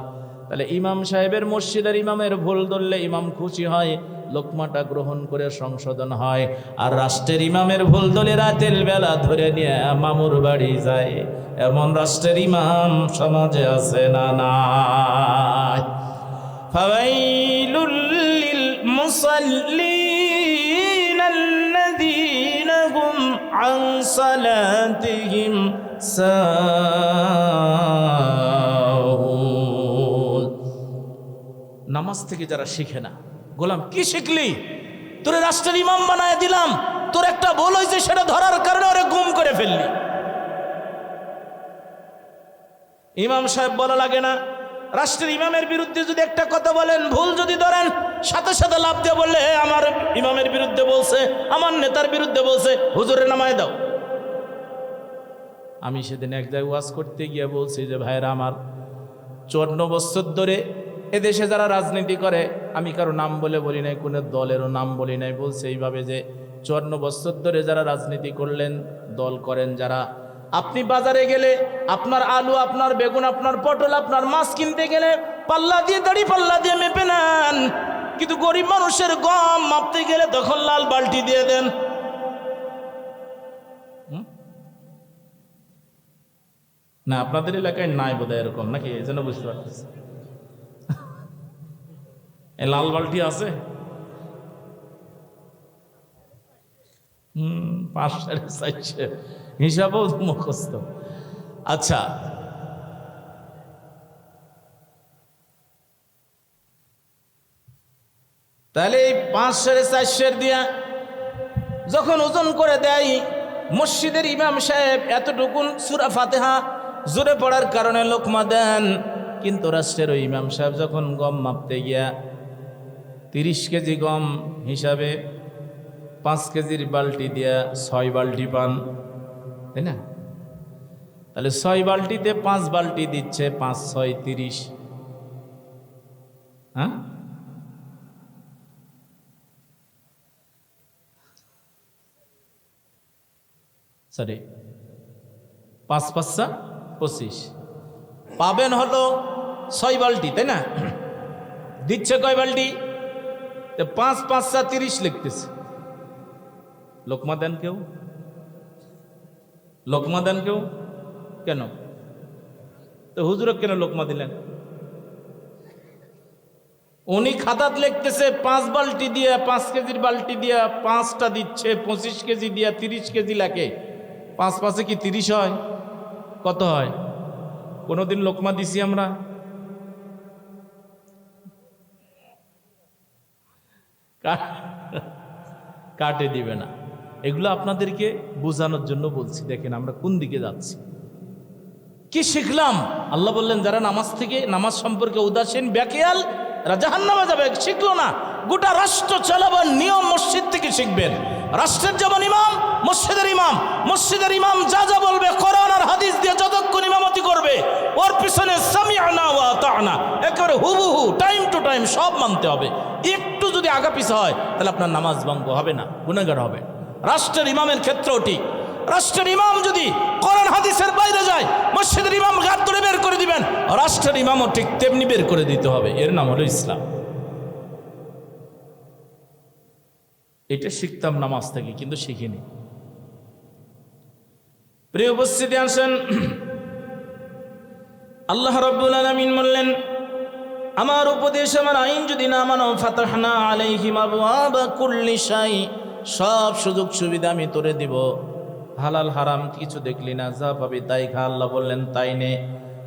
তাহলে ইমাম সাহেবের মসজিদের ইমামের ভুল ধরলে ইমাম খুশি হয়, লোকমাটা গ্রহণ করে সংশোধন হয়। আর রাষ্ট্রের ইমামের ভুল ধরে রাতের বেলা ধরে নিয়ে মামুর বাড়ি যায়, এমন রাষ্ট্রের ইমাম সমাজে আছে না নাই? ফাওয়াইলুল লিল মুসাল্লিন আল্লাযীনা হুম আন সালাতিহিম সাহুন। নামাজ থেকে যারা শিখে না, গোলাম কি শিখলি? তোরে রাষ্ট্রের ইমাম বানায় দিলাম, তোর একটা ভুল হয়েছে সেটা ধরার কারণে ওরে গুম করে ফেললি। ইমাম সাহেব বলা লাগে না, রাষ্ট্রের ইমামের বিরুদ্ধে যদি একটা কথা বলেন, ভুল যদি ধরেন, সাথে সাথে লাভ দিয়ে বললে আমার ইমামের বিরুদ্ধে বলছে, আমার নেতার বিরুদ্ধে বলছে, হুজুরে নামায় দাও। আমি সেদিন এক জায়গায় ওয়াজ করতে গিয়ে বলছি যে ভাইরা আমার, 54 বছর ধরে এদেশে যারা রাজনীতি করে, আমি কারো নাম বলে বলি নাই, কোনো দলেরও নাম বলি নাই, বলছে এইভাবে যে 54 বছর ধরে যারা রাজনীতি করলেন, দল করেন যারা, আপনি বাজারে গেলে আপনার আলু, আপনার বেগুন, আপনার পটল, আপনার মাছ কিনতে গেলে পাল্লা দিয়ে, দাড়ি পাল্লা দিয়ে মেপে নেন, কিন্তু গরিব মানুষের গম মাপতে গেলে তখন লাল বালতি দিয়ে দেন। না, আপনাদের এলাকায় নাই বোধহয় এরকম, নাকি? এই জন্য বুঝতে পারতেছি। এই লাল বালতি আছে 5 4.5 হিসাবও মুখস্থ। আচ্ছা, তাহলে এই 5 4.5 দিয়া যখন ওজন করে দেয়, মসজিদের ইমাম সাহেব এতটুকুন সূরা ফাতিহা জোরে পড়ার কারণে লোকমা দেন, কিন্তু রাষ্ট্রের ওই ইমাম সাহেব যখন গম মাপতে গিয়া 30 কেজি গম হিসাবে 5 কেজির বালতি দিয়া 6 বালতি পান, তাই না? তাহলে 6 বালতিতে 5 বালতি দিচ্ছে, 5 6 30। হ্যাঁ, সরি, 5 5 25 পাবেন হলো 6 বালতি, তাই না? দিচ্ছে কয় বালতি? 5 5 30 লিখতেছে। লোকমা দেন কেউ? লোকমা দেন কেউ? কেন? তো হুজুর কেন লোকমা দিলেন? উনি খাতাত লিখতেছে 5 বালতি দিয়া, 5 কেজির বালতি দিয়া 5টা দিচ্ছে, 25 কেজি দিয়া 30 কেজি লাগে। 5 5 কি 30 হয়? কত হয়? কোনোদিন লোকমা দিছি আমরা? কাটে দিবে না। এগুলো আপনাদেরকে বোঝানোর জন্য বলছি। দেখেন আমরা কোন দিকে যাচ্ছি, কি শিখলাম। আল্লাহ বললেন যারা নামাজ থেকে, নামাজ সম্পর্কে উদাসীন, বেখেয়াল, এরা জাহান্নামে যাবে। শিখলো না। গোটা রাষ্ট্র চালাবার নিয়ম মসজিদ থেকে শিখবেন। রাষ্ট্রের যেমন ইমাম, মসজিদের ইমাম, মসজিদের ইমাম যা যা বলবে কোরআন আর হাদিস দিয়ে যতক্ষণ ইমামতি করবে, ওর পিছনে সামিআনা ওয়া আতা'না, একেবারে হুবহু টাইম টু টাইম সব মানতে হবে। একটু যদি আগা পিছা হয় তাহলে আপনার নামাজ ভঙ্গ হবে না, গুনাহগার হবে। রাষ্ট্রের ইমামের ক্ষেত্রেও ঠিক। রাষ্ট্রের ইমাম যদি কোরআন হাদিসের বাইরে যায়, মসজিদের ইমাম গাদ ধরে বের করে দিবেন, রাষ্ট্রের ইমামও ঠিক তেমনি বের করে দিতে হবে। এর নাম হলো ইসলাম। এটা শিখতাম নামাজ থেকে, কিন্তু শিখিনি। প্রিয় উপস্থিতি আসেন, আল্লাহ রাব্বুল আলামিন বললেন, আমার উপদেশ, আমার আইন যদি না মানো, ফাতাহনা আলাইহিম আবওয়াবা কুল্লি শাই, সব সুযোগ সুবিধা আমি তোরে দিব। হালাল হারাম কিছু দেখলি না, যা পাবি তাই খা। আল্লাহ বললেন তাই নে,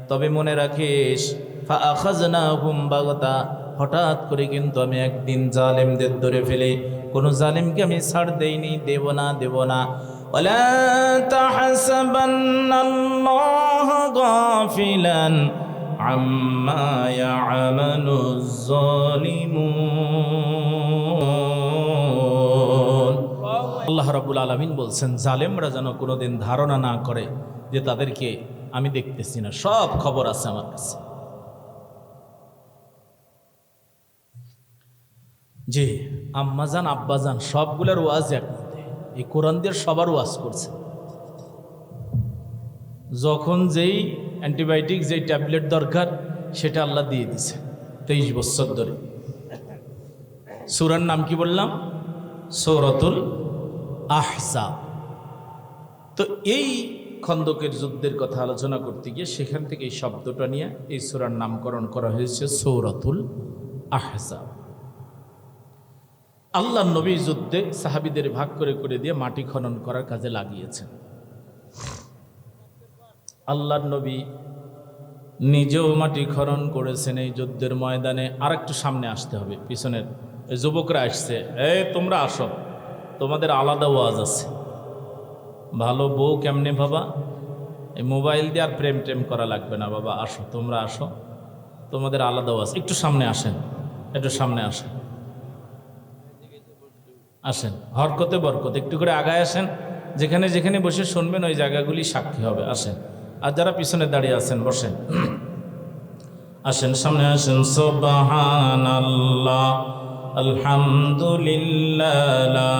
তবে মনে রাখিস ফাআখাযনাহুম বাগতা, হঠাৎ করে কিন্তু আমি একদিন জালেমদের ধরে ফেলি। কোন জালেমকে আমি ছাড় দেইনি, দেব না, দেব না। ওয়ালা তাহসাবান্নাল্লাহা গাফিলান আম্মা ইয়া'মালুজ যালিমুন। আল্লাহ রাব্বুল আলামিন বলছেন, জালেমরা যেন কোনোদিন ধারণা না করে যে তাদেরকে আমি দেখতেছি না, সব খবর আছে আমার কাছে। জি, আম্মাজান আব্বাজান সবগুলোর ওয়াজ একমতে। এই কোরআন দিয়ে সবার ওয়াজ করছে। যখন যেই অ্যান্টিবায়োটিক, যেই ট্যাবলেট দরকার সেটা আল্লাহ দিয়ে দিছে 23 বছর ধরে। সূরার নাম কি বললাম? সূরাতুল আহজাব। তো এই খন্দকের যুদ্ধের কথা আলোচনা করতে গিয়ে সেখান থেকে এই শব্দটা নিয়ে এই সূরার নামকরণ করা হয়েছে সূরাতুল আহজাব। আল্লাহ নবী যুদ্ধে সাহাবীদের ভাগ করে করে দিয়ে মাটি খনন করার কাজে লাগিয়েছেন। আল্লাহর নবী নিজেও মাটি খনন করেছেন এই যুদ্ধের ময়দানে। আর একটু সামনে আসতে হবে, পিছনের এই যুবকরা আসছে, এই তোমরা আসো, তোমাদের আলাদা ওয়াজ আছে। ভালো বউ কেমনে বাবা, এই মোবাইল দিয়ে আর প্রেম টেম করা লাগবে না বাবা, আসো তোমরা আসো, তোমাদের আলাদা ওয়াজ। একটু সামনে আসেন, একটু সামনে আসেন, আসেন, হরকতে বরকত একটু করে আগায় আসেন, যেখানে যেখানে বসে শুনবেন ওই জায়গাগুলি সাক্ষী হবে। আসেন, আর যারা পিছনে দাঁড়িয়ে আছেন বসেন, আসেন সামনে আসেন। সুবহানাল্লাহ আলহামদুলিল্লাহ লা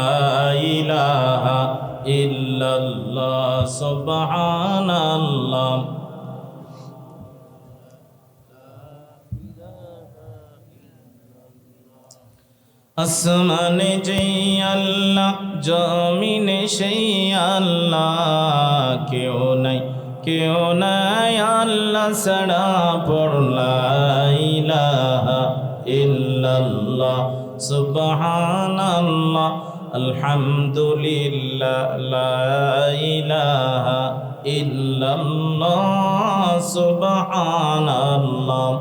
ইলাহা ইল্লাল্লাহ সুবহানাল্লাহ। আসমানে যেই আল্লাহ, জমিনে সেই আল্লাহ, কেউ নাই কেউ নাই আল্লাহ ছাড়া, পড়লা ইলাহা ইল্লাল্লাহ সুবহানাল্লাহ আলহামদুলিল্লাহ লা ইলাহা ইল্লাল্লাহ সুবহানাল্লাহ।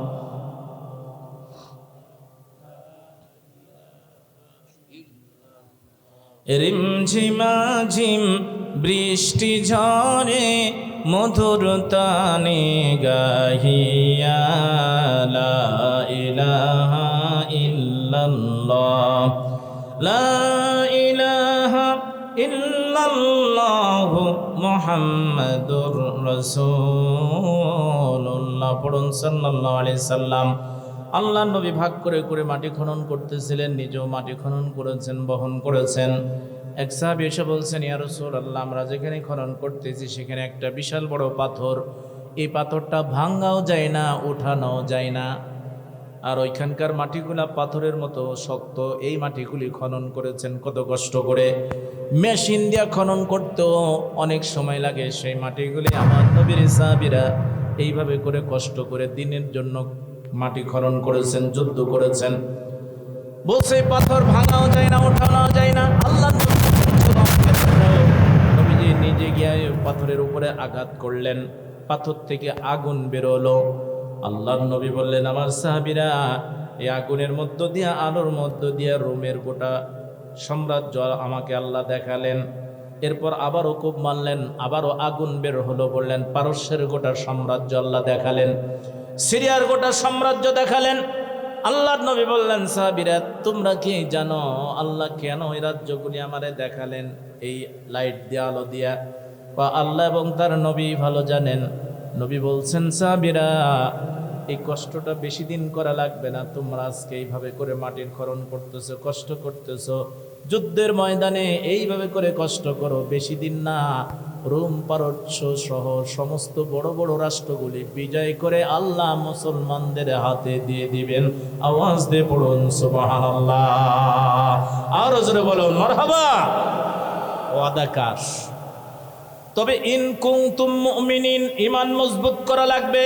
রিমঝিমাঝিম বৃষ্টি ঝরে, মধুর তানে গাহিয়া লা ইলাহা ইল্লাল্লাহ, লা ইলাহা ইল্লাল্লাহ মুহাম্মাদুর রাসূলুল্লাহ। পড়ুন সাল্লাল্লাহু আলাইহি সাল্লাম। আল্লাহ নবী ভাগ করে করে মাটি খনন করতেছিলেন, নিজেও মাটি খনন করেছেন, বহন করেছেন। এক সাহাবী এসে বলছেন, ইয়া রাসূলুল্লাহ, আমরা যেখানে খনন করতেছি সেখানে একটা বিশাল বড় পাথর, এই পাথরটা ভাঙাও যায় না, উঠানোও যায় না, আর ওইখানকার মাটিগুলা পাথরের মতো শক্ত। এই মাটিগুলি খনন করেছেন কত কষ্ট করে, মেশিন দিয়ে খনন করতেও অনেক সময় লাগে। সেই মাটিগুলি আমার নবীর সাহাবীরা এইভাবে করে কষ্ট করে দিনের জন্য মাটি খনন করেছেন, যুদ্ধ করেছেন। বলছে পাথর ভাঙাও যায় না, ওঠানো যায় না। আল্লাহ নবীজি নিজে গিয়ে পাথরের উপরে আঘাত করলেন, পাথর থেকে আগুন বেরোলো। আল্লাহর নবী বললেন, আমার সাহাবীরা, এই আগুনের মধ্য দিয়ে, আলোর মধ্য দিয়ে রোমের গোটা সাম্রাজ্য আমাকে আল্লাহ দেখালেন। এরপর আবারও কূপ মারলেন, আবারও আগুন বের হলো। বললেন, পারস্যের গোটা সাম্রাজ্য আল্লাহ দেখালেন, সিরিয়ার গোটা সাম্রাজ্য দেখালেন। আল্লাহর নবী বললেন, সাহাবীরা, তোমরা কি জানো আল্লাহ কেন এই রাজ্যগুলি আমারে দেখালেন এই লাইট দিয়া, আলো দিয়া? বা আল্লাহ এবং তার নবী ভালো জানেন। নবী বলছেন, সাহাবীরা, এই কষ্টটা বেশি দিন করা লাগবে না। তোমরা আজকে এইভাবে করে মাটির খনন করতেছো, কষ্ট করতেছো, যুদ্ধের ময়দানে এইভাবে করে কষ্ট করো, বেশি দিন না, রোম পারস্য সহ সমস্ত বড় বড় রাষ্ট্রগুলি বিজয় করে আল্লাহ মুসলমানদের হাতে দিয়ে দিবেন। আওয়াজ দিয়ে পড়ুন সুবহানাল্লাহ, আর জোরে বলুন মারহাবা। ওয়াদা কার? তবে ইন কুনতুম মুমিনিন, ঈমান মজবুত করা লাগবে।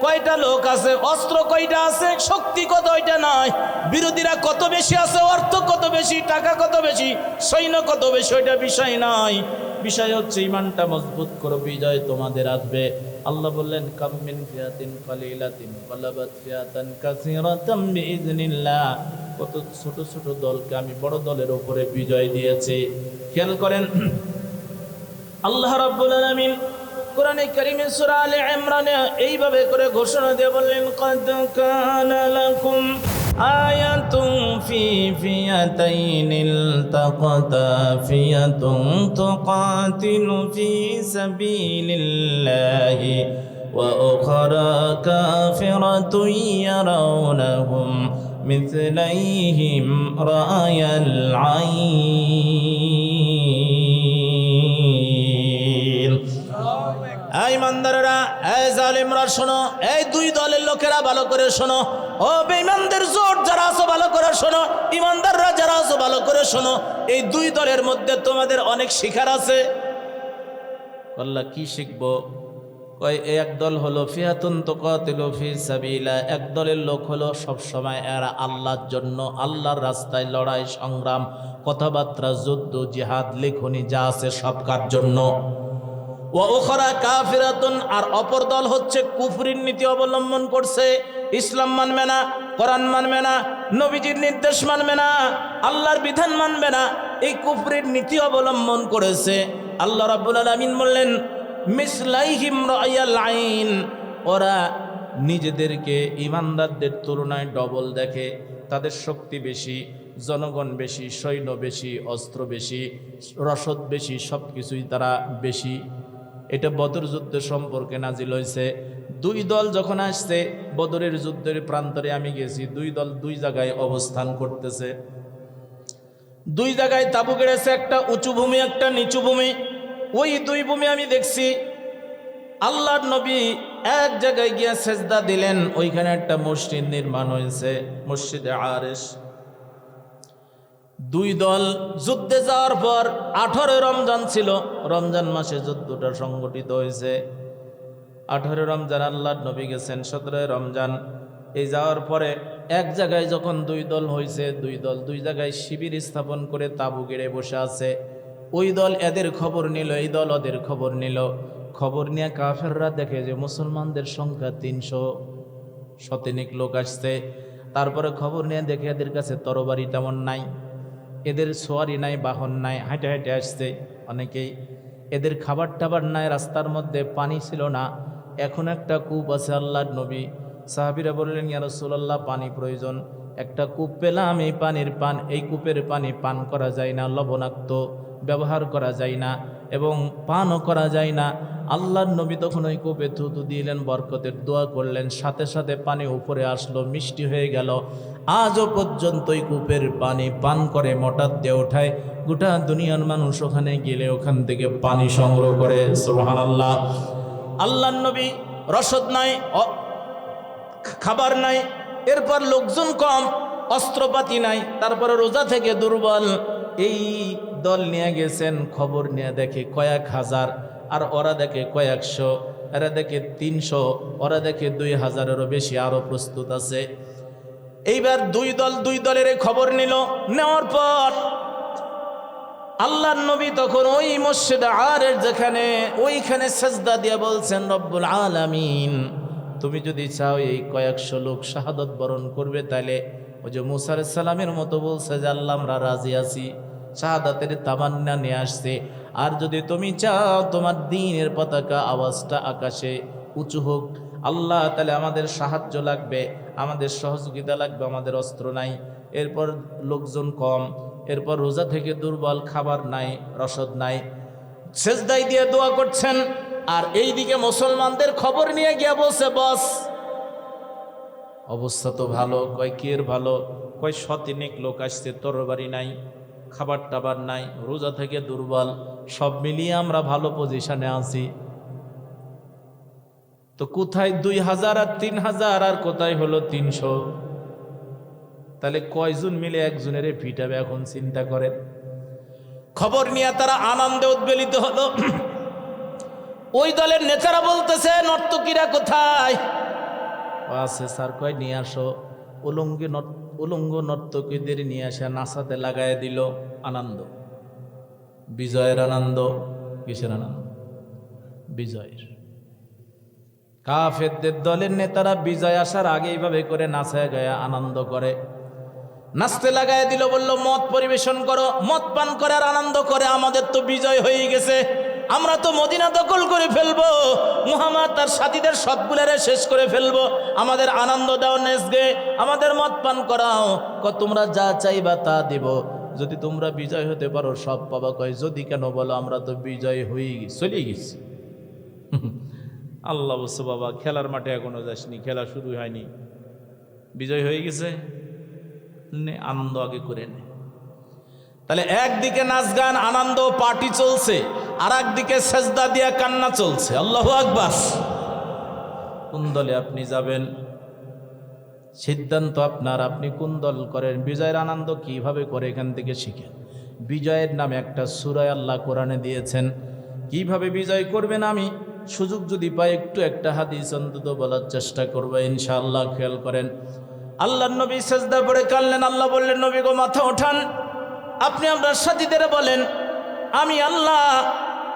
কয়টা লোক আছে, অস্ত্র কয়টা আছে, শক্তি কত, ওইটা নয়। বিরোধীরা কত বেশি আছে, অর্থ কত বেশি, টাকা কত বেশি, সৈন্য কত বেশি, ওইটা বিষয় নয়। বিষয় হচ্ছে ইমানটা মজবুত করো, বিজয় তোমাদের আসবে। আল্লাহ বললেন, কাম মিন ফিয়াতিন কালিলাতিন গালাবাত ফিয়াতান কাসীরাতাম বিইذনিল্লাহ। কত ছোট ছোট দলকে আমি বড় দলের উপরে বিজয় দিয়েছি। খেয়াল করেন, আল্লাহ রাব্বুল আলামিন কোরআনে কারীমে সূরা আলে ইমরানে এইভাবে করে ঘোষণা দিয়ে বললেন, কাদ কানা লাকুম আয়াতুন ফি ফিয়াতাইনিল তাকাতা ফিয়াতুন তুকাতিলু ফি সাবিলিল্লাহি ওয়া উখরা কাফিরাতুন ইয়ারাউনাহুম মিথলাইহিম রাআয়াল আইন। এই ইমানদারেরা, এই জালিমরা শোনো, এই দুই দলের লোকেরা ভালো করে শোনো। ও বেঈমানদের জোট যারা আছো ভালো করে শোনো, ইমানদাররা যারা আছো ভালো করে শোনো। এই দুই দলের মধ্যে তোমাদের অনেক শিখার আছে। আল্লাহ কি শিখবো? কয় এক দল হলো ফিয়াতুন তুকাতিলু ফি সাবিলিল্লাহ, এক দলের লোক হলো সব সময় এরা আল্লাহর জন্য, আল্লাহর রাস্তায় লড়াই সংগ্রাম, কথাবার্তা, যুদ্ধ, জিহাদ, লেখনী যা আছে সব কার জন্য। ওয়া উখরা কাফিরাতুন, আর অপর দল হচ্ছে কুফরির নীতি অবলম্বন করছে, ইসলাম মানবে না, কোরআন মানবে না, নবীজির নির্দেশ মানবে না, আল্লাহর বিধান মানবে না, এই কুফরির নীতি অবলম্বন করেছে। আল্লাহ রাব্বুল আলামিন বললেন মিসলাইহিম রায়াল আইন, ওরা নিজেদেরকে ইমানদারদের তুলনায় ডবল দেখে, তাদের শক্তি বেশি, জনগণ বেশি, সৈন্য বেশি, অস্ত্র বেশি, রসদ বেশি, সব কিছুই তারা বেশি। এটা বদর যুদ্ধ সম্পর্কে নাজিল হয়েছে। দুই দল যখন আসছে বদরের যুদ্ধের প্রান্তরে, আমি গেছি, দুই দল দুই জায়গায় অবস্থান করতেছে, দুই জায়গায় তাঁবু গেড়েছে, একটা উঁচু ভূমি একটা নিচু ভূমি। ওই দুই ভূমি আমি দেখছি। আল্লাহর নবী এক জায়গায় গিয়ে সেজদা দিলেন, ওইখানে একটা মসজিদ নির্মাণ হয়েছে, মসজিদে আরেশ। দুই দল যুদ্ধে যাওয়ার পর 18 রমজান ছিল, রমজান মাসে যুদ্ধটা সংগঠিত হয়েছে। 18 রমজান আল্লাহর নবী গেছেন, 17 রমজান। এই যাওয়ার পরে এক জায়গায় যখন দুই দল হয়েছে, দুই দল দুই জায়গায় শিবির স্থাপন করে তাঁবু গেড়ে বসে আছে। ওই দল এদের খবর নিল, এই দল ওদের খবর নিল। খবর নিয়ে কাফেররা দেখে যে মুসলমানদের সংখ্যা 300 শতাধিক লোক আসছে। তারপরে খবর নিয়ে দেখে এদের কাছে তরবারি তেমন নাই, এদের সোয়ারি নাই, বাহন নাই, হাঁটে হাঁটে আসছে অনেকেই। এদের খাবার টাবার নাই, রাস্তার মধ্যে পানি ছিল না। এখন একটা কূপ আছে। আল্লাহর নবী সাহাবীরা বললেন ইয়া রাসূলুল্লাহ, পানি প্রয়োজন। একটা কূপ পেলাম, এই পানির পান, এই কূপের পানি পান করা যায় না, লবণাক্ত, ব্যবহার করা যায় না এবং পানও করা যায় না। আল্লাহর নবী তখন ওই কূপে থুতু দিলেন, বরকতের দোয়া করলেন, সাথে সাথে পানি উপরে আসলো, মিষ্টি হয়ে গেল। আজও পর্যন্ত ওই কূপের পানি পান করে মোটার দিয়ে ওঠায়। গোটা দুনিয়ার মানুষ ওখানে গেলে ওখান থেকে পানি সংগ্রহ করে। সুবহানাল্লাহ। আল্লাহর নবী, রসদ নাই, খাবার নাই, এরপর লোকজন কম, অস্ত্রপাতি নাই, তারপরে রোজা থেকে দুর্বল। এই দল নিয়ে গেছেন, খবর নিয়ে দেখে কয়েক হাজার, আর ওরা দেখে কয়েকশো, এরা দেখে 300, ওরা দেখে 2000-এরও বেশি আরও প্রস্তুত আছে। এইবার দুই দল দুই দলের খবর নিল। নেওয়ার পর আল্লাহর নবী তখন ওই মসজিদে আরের যেখানে, ওইখানে সেজদা দিয়ে বলছেন রব্বুল আলামিন, তুমি যদি চাও এই কয়েকশো লোক শাহাদত বরণ করবে, তাহলে ওই যে মুসা আলাইহিস সালামের মতো বলছে যে আল্লাহ আমরা রাজি আছি, শাহাদাতের তামান্না নিয়ে আসছে। আর যদি তুমি চাও তোমার দ্বীনের পতাকা আওয়াজটা আকাশে উঁচু হোক, আল্লাহ তাহলে আমাদের সাহায্য লাগবে, আমাদের সহযোগিতা লাগবে, আমাদের অস্ত্র নাই, এরপর লোকজন কম, এরপর রোজা থেকে দুর্বল, খাবার নাই, রসদ নাই। সেজদায় দিয়ে দোয়া করছেন, আর এইদিকে মুসলমানদের খবর নিয়ে গিয়ে বলছে বস অবস্থা তো ভালো। কয় কিয়ের ভালো? কয় শতাধিক লোক আসছে, তরবারি নাই, খাবার টাবার নাই, রোজা থেকে দুর্বল, সব মিলিয়ে আমরা ভালো পজিশনে আছি। তো কোথায় 2000 আর 3000 আর কোথায় হলো 300? তাহলে কয়জন মিলে একজনের পিটাবে? এখন চিন্তা করেন। খবর নিয়ে তারা আনন্দে উদ্বেলিত হলো। ওই দলের নেতারা বলতেছে নর্তকীরা কোথায় আছে? স্যার কয় নিয়ে আসো। উলঙ্গ নর্তকীদের নিয়ে আসে নাচাতে লাগায় দিল। আনন্দ, বিজয়ের আনন্দ। কিসের আনন্দ? বিজয়ের। কাফেরদের দলের নেতারা বিজয় আসার আগে এইভাবে করে নাচায় গায়ে আনন্দ করে, নাচতে লাগায় দিল। বলল মদ পরিবেশন করো, মদ পান করে আর আনন্দ করে। আমাদের তো বিজয় হয়ে গেছে, আমরা তো মদিনা দখল করে ফেলবো, মুহাম্মদ তার সাথীদের সবগুলারে শেষ করে ফেলবো। আমাদের আনন্দ দাও, নেচগে, আমাদের মদ পান করাও। তোমরা যা চাইবা তা দিব, যদি তোমরা বিজয় হতে পারো সব পাবা। কয় যদি কেন? বলো আমরা তো বিজয় হয়ে চলে গেছি। আল্লাহ বলছে বাবা খেলার মাঠে এখনো যাসনি, খেলা শুরু হয়নি, বিজয় হয়ে গেছে, আনন্দ আগে করে নে। তাহলে একদিকে নাচ গান আনন্দ পার্টি চলছে, আর একদিকে সেজদা দিয়া কান্না চলছে। আল্লাহু আকবার। কোন দলে আপনি যাবেন সিদ্ধান্ত আপনার। আপনি কোন দল করেন? বিজয়ের আনন্দ কিভাবে করে এখান থেকে শিখেন। বিজয়ের নামে একটা সূরা আল্লাহ কোরআনে দিয়েছেন, কিভাবে বিজয় করবেন। আমি সুযোগ যদি পাই একটু একটা হাদিস অন্তত বলার চেষ্টা করবো ইনশাআল্লাহ। খেয়াল করেন, আল্লাহর নবী সেজদা পড়ে কাঁদলেন। আল্লাহ বললেন নবী গো মাথা ওঠান, আপনি আপনার সাথীদের বলেন আমি আল্লাহ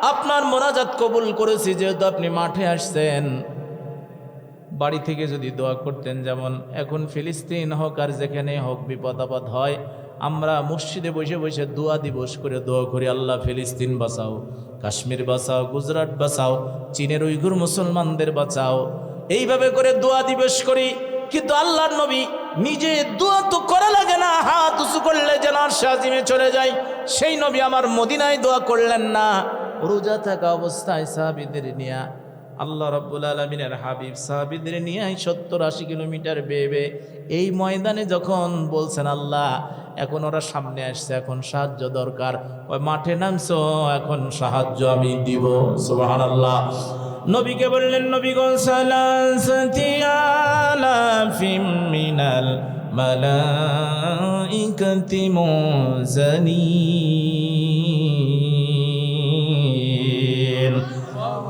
আপনার মোনাজাত কবুল করেছি, যেহেতু আপনি মাঠে আসছেন, বাড়ি থেকে যদি দোয়া করতেন, যেমন এখন ফিলিস্তিন হোক আর যেখানে হোক বিপদ আপদ হয়, আমরা মসজিদে বসে বসে দোয়া দিবস করে দোয়া করি, আল্লাহ ফিলিস্তিন বাঁচাও, কাশ্মীর বাঁচাও, গুজরাট বাঁচাও, চীনের উইঘুর মুসলমানদের বাঁচাও, এইভাবে করে দোয়া দিবস করি। কিন্তু আল্লাহর নবী নিজে দোয়া তো করা লাগে না, হাত উঁচু করলে যেন আরশে আজিমে চলে যায়, সেই নবী আমার মদিনায় দোয়া করলেন না। রোজা থাকা অবস্থায় সাহাবীদের নিয়ে আল্লাহ রাব্বুল আলামিনের হাবিব সাহাবীদের নিয়ে 70-80 কিলোমিটার বেয়ে এই ময়দানে যখন বলছেন, আল্লাহ এখন ওরা সামনে আসছে, এখন সাহায্য দরকার, ওই মাঠে নামছো, এখন সাহায্য আমি দিব। সুবহানাল্লাহ। নবীকে বললেন, নবীগণ সালাসাতি আলাফিম মিনাল মালাইকাতি মুযানিন,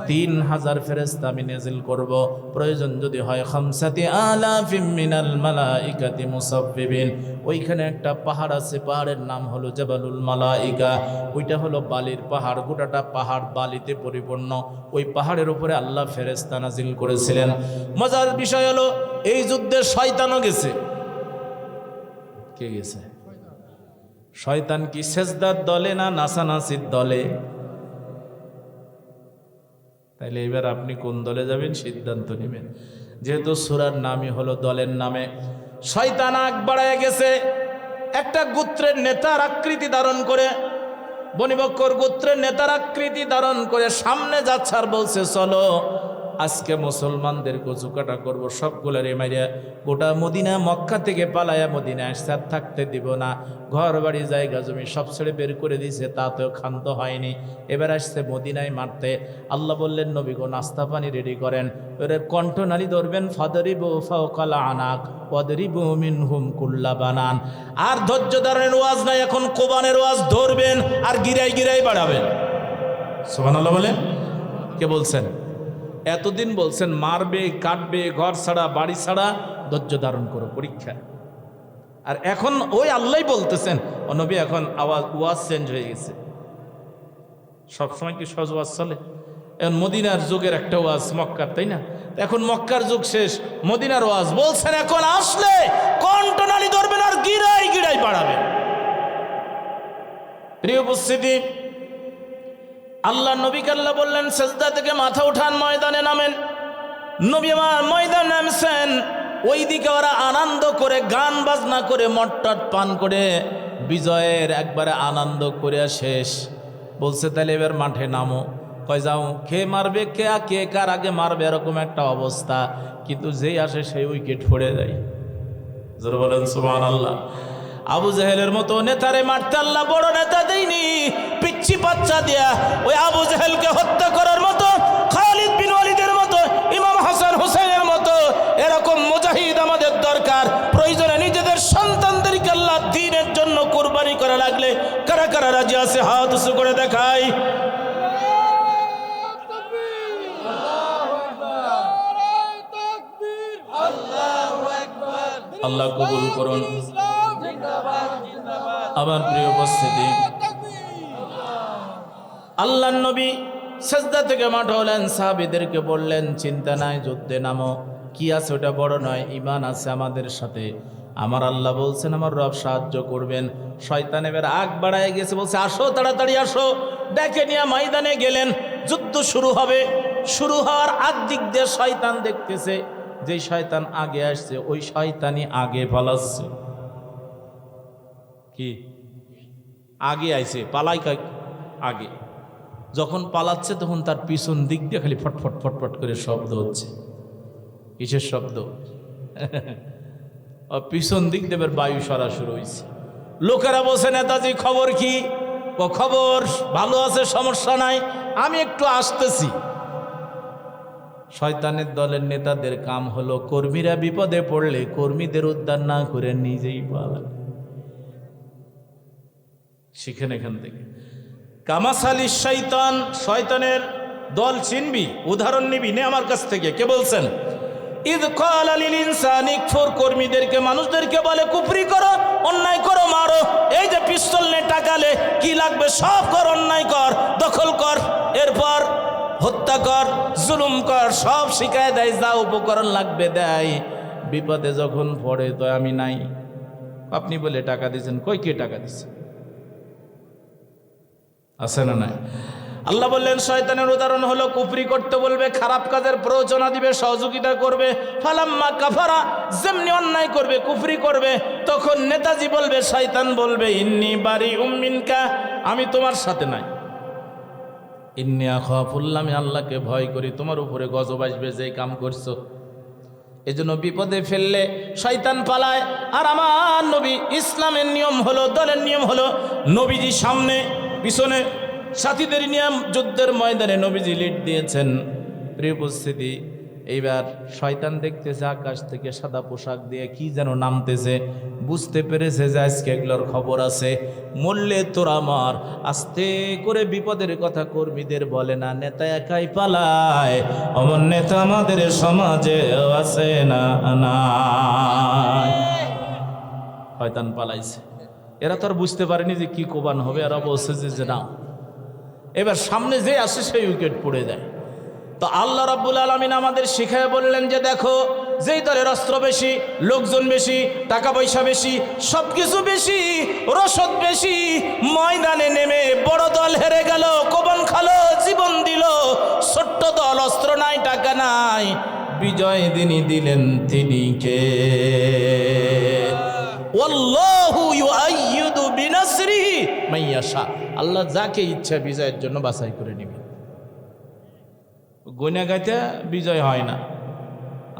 3000 ফেরেশতা আমি নাযিল করব, প্রয়োজন যদি হয় 50 আলাফিম মিনাল মালাইকাতি মুসাফফিবিন। ওইখানে একটা পাহাড় আছে, পাহাড়ের নাম হলো জাবালুল মালাইকা, ওইটা হলো বালির পাহাড়, গোটাটা পাহাড় বালিতে পরিপূর্ণ। ওই পাহাড়ের উপরে আল্লাহ ফেরেশতা নাযিল করেছিলেন। মজার বিষয় হলো এই যুদ্ধে শয়তানও গেছে। কে গেছে? শয়তান কি সেজদার দলে না নাচানাচির দলে? তাইলে এবার আপনি কোন দলে যাবেন সিদ্ধান্ত নেবেন, যেহেতু সূরার নামই হলো দলের নামে। শয়তান আগ বাড়ায় গেছে, একটা গোত্রের নেতার আকৃতি ধারণ করে, বনী বকর গোত্রের নেতার আকৃতি ধারণ করে সামনে যাচ্ছে আর বলছে, চলো আজকে মুসলমানদের কচুকাটা করবো, সবগুলোরে মারিয়া গোটা মদিনা, মক্কা থেকে পালায়া মদিনা আসছে, আর থাকতে দিব না, ঘর বাড়ি জায়গা জমি সব ছেড়ে বের করে দিয়েছে, তাতেও ক্ষান্ত হয়নি, এবার আসছে মদিনায় মারতে। আল্লাহ বললেন, নবী গো নাস্তা পানি রেডি করেন, ওরে কণ্ঠনালী ধরবেন, ফাদরিবু ফাওকাল আনাক ওয়াদরিবু মিনহুম কুল্লা বানান। আর ধৈর্য ধারণের ওয়াজ নাই, এখন কোরআনের ওয়াজ ধরবেন আর গিরাই গিরাই বাড়াবেন। সুবহানাল্লাহ বলেন। কে বলছেন? এতদিন বলছেন মারবে, কাটবে, ঘর ছাড়া, বাড়ি ছাড়া, ধৈর্য ধারণ করো পরীক্ষা। আর এখন ওই আল্লাহ বলতেছেন, ও নবী এখন ওয়াজ চেঞ্জ হয়ে গেছে। সবসময় কি সহজ ওয়াজ চলে? এখন মদিনার যুগের একটা ওয়াজ মক্কার, তাই না? এখন মক্কার যুগ শেষ, মদিনার ওয়াজ বলছেন, এখন আসলে কণ্ঠনালী ধরবেন আর গিরাই গিরাই বাড়াবেন। প্রিয় উপস্থিতি, আল্লাহ নবীকে আল্লাহ বললেন, সেজদা থেকে মাথা উঠান, ময়দানে নামেন। নবী আমার ময়দান নামছেন, ওইদিকে ওরা আনন্দ করে, গান বাজনা করে, মট্টট পান করে, বিজয়ের একবারে আনন্দ করে শেষ। বলছে তাহলে এবার মাঠে নামো। কয় যাও, কে মারবে, কে কার আগে মারবে, এরকম একটা অবস্থা। কিন্তু যেই আসে সেই উইকেট পড়ে যায়। জোরে বলেন সুবহানাল্লাহ। আবু জাহেলের মতো নেতারে মারতে আল্লাহ বড় নেতা দেয়নি, পিচ্ছি বাচ্চা দিয়া ওই আবু জাহেলকে হত্যা করার মতো, খালিদ বিন ওয়ালিদের মতো, ইমাম হাসান হুসাইনের মতো এরকম মুজাহিদ আমাদের দরকার। প্রয়োজনে নিজেদের সন্তানদেরকে আল্লাহ দ্বীনের জন্য কুরবানি করা লাগলে কারা কারা রাজি আছে হাত উঁচু করে দেখাই। আল্লাহ কবুল করুন। আমার প্রিয় উপস্থিতি, আল্লাহর নবী সেজদা থেকে মাঠে হলেন, সাহাবীদেরকে বললেন, চিন্তা নাই, যুদ্ধে নামো, কি আছে ওটা বড় নয়, ঈমান আছে আমাদের সাথে। আমার আল্লাহ বলছেন, আমার রব সাহায্য করবেন। শয়তান এবার আগ বাড়ায় গেছে, বলছে আসো, তাড়াতাড়ি আসো। ডেকে নিয়ে ময়দানে গেলেন, যুদ্ধ শুরু হবে। শুরু হওয়ার আগ দিক দিয়ে শয়তান দেখতেছে, যেই শয়তান আগে আসছে ওই শয়তানই আগে পালাচ্ছে। কি আগে আইছে, পালাই আগে। যখন পালাচ্ছে তখন তার পিছন দিক দিয়ে খালি ফটফট ফটফট করে শব্দ হচ্ছে। কিসের শব্দ? পিছন দিক দিয়ে বায়ু সরা শুরু হয়েছে। লোকেরা বলছে, নেতাজি খবর কি? খবর ভালো আছে, সমস্যা নাই, আমি একটু আসতেছি। শয়তানের দলের নেতাদের কাম হলো, কর্মীরা বিপদে পড়লে কর্মীদের উদ্ধার না করে নিজেই পালায়। শিখেন এখান থেকে। কামাসালি শয়তান, শয়তানের দল চিনবি, উদাহরণ নিবি, নে আমার কাছ থেকে। কে বলছেন? ইদ ক্বালা লিল ইনসানি কুফর, কর্মীদেরকে, মানুষদেরকে বলে কুফরি করো, অন্যায় করো, মারো। এই যে পিস্তল নে টাকালে কি লাগবে সব কর, অন্যায় কর, দখল কর। এরপর হত্যা কর, জুলুম কর, সব শিখায় দেয়, যা উপকরণ লাগবে দেয়। বিপদে যখন পড়ে তো আমি নাই, আপনি বলে টাকা দিয়েছেন, কই কে টাকা দিছে? আছে না নাই? আল্লাহ বললেন শয়তানের উদাহরণ হলো কুফরি করতে বলবে, খারাপ কাজের প্ররোচনা দিবে, সহযোগিতা করবে। ফালাম্মা কাফারা, যেমনি অন্যায় করবে, কুফরি করবে, তখন নেতাজি বলবে, শয়তান বলবে, ইন্নী বারিউম মিনকা, আমি তোমার সাথে নাই। ইন্নী আখাফুল্লাহ, আমি আল্লাহকে ভয় করি, তোমার উপরে গজব আসবে যে কাম করছো। এজন্য বিপদে ফেললে শয়তান পালায়। আর আমার নবী, ইসলামের নিয়ম হলো, দলের নিয়ম হলো, নবীজি সামনে পিছনে, সাথীদের নিয়ম, যুদ্ধের ময়দানে নবীজি লিড দিয়েছেন। প্রিয় উপস্থিতি, এইবার শয়তান দেখতেছে আকাশ থেকে সাদা পোশাক দিয়ে কি যেন নামতেছে, বুঝতে পেরেছে যে আজকে এগুলোর খবর আছে, মরলে তোরা মার। আস্তে করে বিপদের কথা কর্মীদের বলে না, নেতা একাই পালায়, অমন নেতা আমাদের সমাজে আছে না? শয়তান পালাইছে। এরা তো আর বুঝতে পারেনি যে কি কোবান হবে, এরা বলছে যে না, এবার সামনে যে আসে সেই উইকেট পড়ে যায়। তো আল্লাহ রাব্বুল আলামিন আমাদের শিখায় বললেন যে দেখো, যেই দলের অস্ত্র বেশি, লোকজন বেশি, টাকা পয়সা বেশি, সব কিছু বেশি, রসদ বেশি, ময়দানে নেমে বড় দল হেরে গেল, কোবান খালো, জীবন দিল, ছোট্ট দল অস্ত্র নাই, টাকা নাই, বিজয় যিনি দিলেন তিনি কে? ওয়াল্লাহু ইউআইয়িদু বিনাসরিহি মাইয়াশা, আল্লাহ যাকে ইচ্ছা বিজয়ের জন্য বাছাই করে নেবেন। গয়না গাইতে বিজয় হয় না।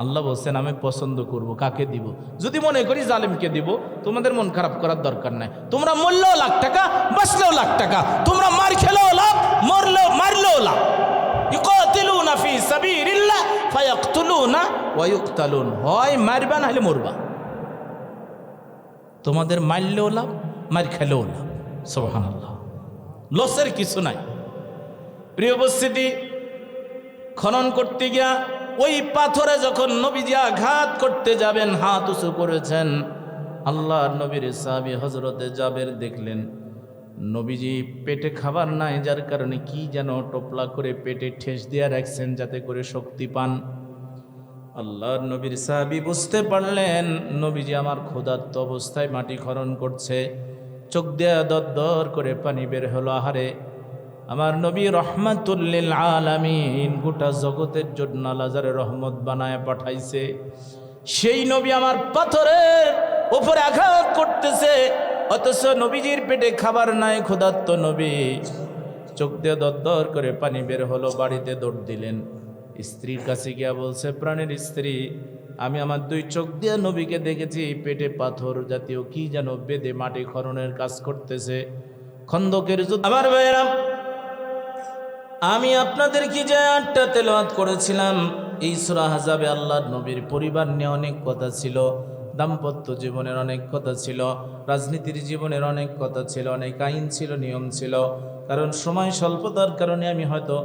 আল্লাহ বলছেন আমি পছন্দ করব কাকে দিব। যদি মনে করি জালেমকে দিব, তোমাদের মন খারাপ করার দরকার নাই। তোমরা মরলেও লাখ টাকা, বাঁচলেও লাখ টাকা, তোমরা মার খেলেও লাভ, মরলেও মারলেও লাভ। ইউকাতিলুনা ফি সাবিলিল্লাহ ফায়াকতুলুনা ওয়া ইউকতালুন, হয় মারবা না হলে মরবা। তোমাদের মারলেও লাভ, মার খেলেও লাভ। সুবহানাল্লাহ, লসের কিছু নাই। প্রিয় উপস্থিতি, খনন করতে গিয়া ওই পাথরে যখন নবীজি আঘাত করতে যাবেন, হাত উঁচু করেছেন, আল্লাহ নবীর সাহাবী হযরতে জাবের দেখলেন নবীজি পেটে খাবার নাই, যার কারণে কি যেন টোপলা করে পেটে ঠেস দিয়ে রাখছেন যাতে করে শক্তি পান। আল্লাহ নবীর সাহাবী বুঝতে পারলেন নবীজি আমার ক্ষুধার্ত অবস্থায় মাটি খনন করছে। চোখ দিয়ে দরদর করে পানি বের হলো। আহারে, আমার নবী রহমাতুল লিল আলামিন, গোটা জগতের জন্য আল্লাহর রহমত বানায় পাঠাইছে, সেই নবী আমার পাথরের উপরে আঘাত করতেছে, অথচ নবীজির পেটে খাবার নাই, ক্ষুধার্ত নবী। চোখ দিয়ে দরদর করে পানি বের হলো, বাড়িতে দৌড় দিলেন। স্ত্রীর কাছে গিয়া বলছে, প্রাণের স্ত্রী, আমি আমার দুই চোখ দিয়ে নবীকে দেখেছি, পেটে পাথর জাতীয় কি যেন বেঁধে মাটি খননের কাজ করতেছে। খন্দকের যুদ্ধ। আমার ভাইয়েরা, আমি আপনাদের কি যে আয়াতটা তেলাওয়াত করেছিলাম, এই সূরা আহজাবে আল্লাহর নবীর পরিবার নিয়ে অনেক কথা ছিল, দাম্পত্য জীবনের অনেক কথা ছিল, রাজনীতির জীবনের অনেক কথা ছিল, অনেক আইন ছিল, নিয়ম ছিল। কারণ সময় স্বল্পতার কারণে আমি হয়তো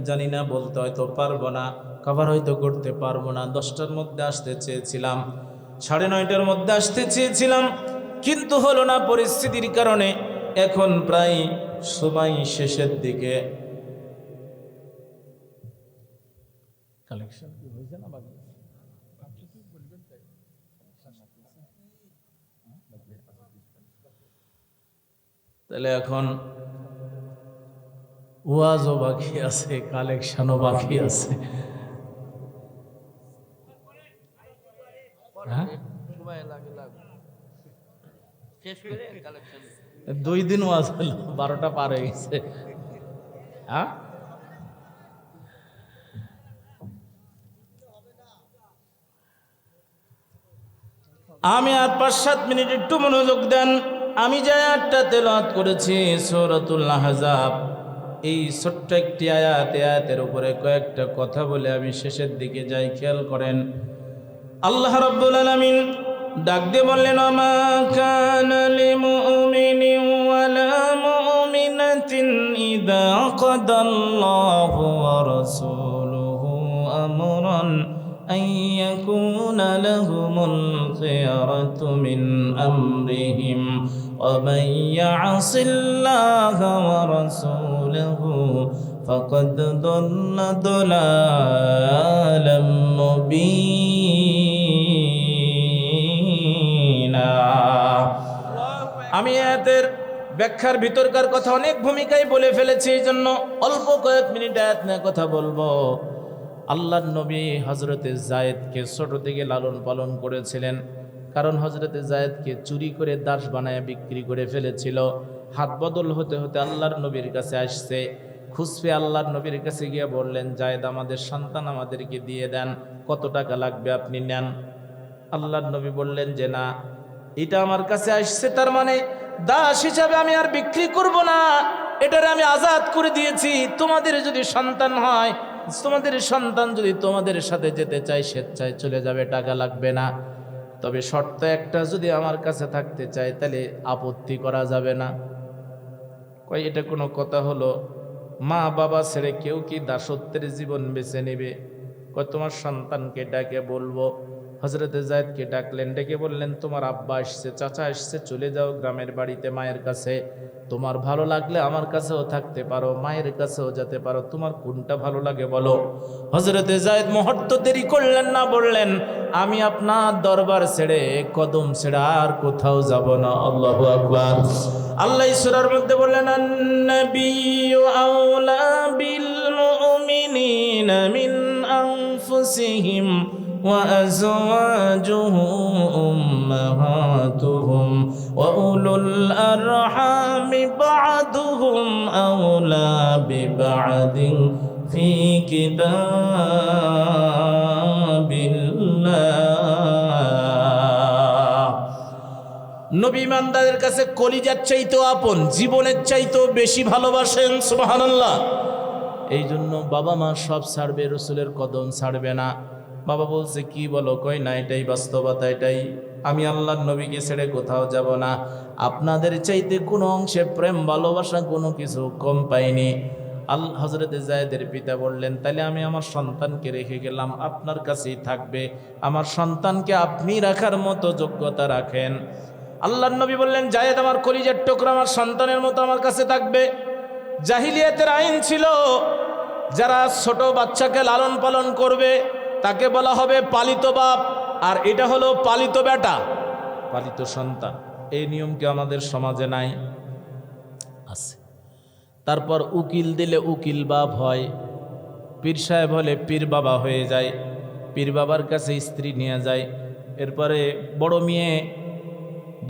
জানি না, বলতে হয়তো পারবো না, কভার হয়তো করতে পারবো না। 10টার মধ্যে আসতে চেয়েছিলাম, 9:30টার মধ্যে আসতে চেয়েছিলাম, কিন্তু হলো না পরিস্থিতির কারণে। এখন প্রায় সময় শেষের দিকে। কালেকশন কি হয়েছে না বাকি? তাহলে এখন ওয়াজও বাকি আছে, কালেকশনও বাকি আছে। হ্যাঁ, 2 দিন ওয়াজ হলো, 12টা পার হয়ে গেছে। হ্যাঁ, আমি আর 5-7 মিনিট একটু মনোযোগ দেন। আমি যে আয়াতটা তেলাওয়াত করেছি সূরাতুল আহজাব, এই ছোট্ট একটি আয়াত, আয়াতের উপরে কয়েকটা কথা বলে আমি শেষের দিকে যাই, খেয়াল করেন। আল্লাহ রাব্বুল আলামিন ডাক দিয়ে বললেন, মা কানা লিমুমিনিন ওয়ালা মুমিনাতিন ইযা কাদাল্লাহু ওয়া রাসূলুহু আমরান আন ইয়াকুনা লাহুমুল খিয়ারাতু মিন আমরিহিম ওয়া মান ইয়াসিল্লাহা ওয়া রাসূলুহু فقد ضل ضلالا مبينا। আমি আয়াতের ব্যাখ্যার ভিতরকার কথা অনেক ভূমিকায় বলে ফেলেছি, এই জন্য অল্প কয়েক মিনিট আয়াত নিয়ে কথা বলবো। আল্লাহর নবী হযরতে যায়েদকে ছোট থেকে লালন পালন করেছিলেন, কারণ হযরতে যায়েদকে চুরি করে দাস বানায় বিক্রি করে ফেলেছিল। হাত বদল হতে হতে আল্লাহর নবীর কাছে আসছে, খুশফে আল্লাহর নবীর কাছে গিয়ে বললেন, যায়েদ আমাদের সন্তান আমাদেরকে দিয়ে দেন, কত টাকা লাগবে আপনি নেন। আল্লাহর নবী বললেন যে না, এটা আমার কাছে আসছে, তার মানে দাস হিসাবে আমি আর বিক্রি করব না, এটারে আমি আজাদ করে দিয়েছি। তোমাদের যদি সন্তান হয়, তোমাদের সন্তান যদি তোমাদের সাথে যেতে চায় স্বেচ্ছায় চলে যাবে, টাকা লাগবে না। তবে শর্ত একটা, যদি আমার কাছে থাকতে চায় তাহলে আপত্তি করা যাবে না। কই এটা কোনো কথা হলো? মা বাবা ছেড়ে কেউ কি দাসত্বের জীবন বেছে নেবে? কই তোমার সন্তানকে ডাকে বলবো। হযরতে যায়েদকে ডাকলেন, ডেকে বললেন, তোমার আব্বা আসছে, চাচা আসছে, চলে যাও গ্রামের বাড়িতে মায়ের কাছে। তোমার ভালো লাগলে আমার কাছেও থাকতে পারো, মায়ের কাছেও যেতে পারো, তোমার কোনটা ভালো লাগে বলো। হযরতে যায়েদ মুহূর্ত দেরি করলেন না, বললেন, আমি আপনার দরবার ছেড়ে, কদম ছেড়ে আর কোথাও যাব না। আল্লাহু আকবার। আল্লাহ সূরার মধ্যে বললেন, আন-নাবিয়্যু আওলা বিল মুমিনিনা মিন আনফুসিহিম وأزواجه أمهاتهم وأولو الأرحام بعضهم أولى ببعض في كتاب الله। নবী ইমানদারের কাছে কলিজার চাইতেও আপন, জীবনের চাইতেও বেশি ভালোবাসেন। সুবহানাল্লাহ। এই জন্য বাবা মা সব ছাড়বে, রসুলের কদম ছাড়বে না। বাবা বলছে কি বলো? কই না, এটাই বাস্তবতা, এটাই। আমি আল্লাহর নবীকে ছেড়ে কোথাও যাব না। আপনাদের চাইতে কোনো অংশে প্রেম ভালোবাসা কোনো কিছু কম পাইনি। হযরতে যায়েদের পিতা বললেন, তাহলে আমি আমার সন্তানকে রেখে গেলাম, আপনার কাছেই থাকবে। আমার সন্তানকে আপনি রাখার মতো যোগ্যতা রাখেন। আল্লাহর নবী বললেন, যায়েদ আমার কলিজার টুকরা, আমার সন্তানের মতো আমার কাছে থাকবে। জাহিলিয়াতের আইন ছিল, যারা ছোট বাচ্চাকে লালন পালন করবে তাকে বলা হবে পালিত বাপ, আর এটা হলো পালিত বেটা, পালিত সন্তান। এই নিয়ম কি আমাদের সমাজে নাই? আছে। তারপর উকিল দিলে উকিল বাপ হয়, পীর সাহেব হলে পীর বাবা হয়ে যায়, পীর বাবার কাছে স্ত্রী নিয়ে যায়। এরপরে বড় মেয়ে,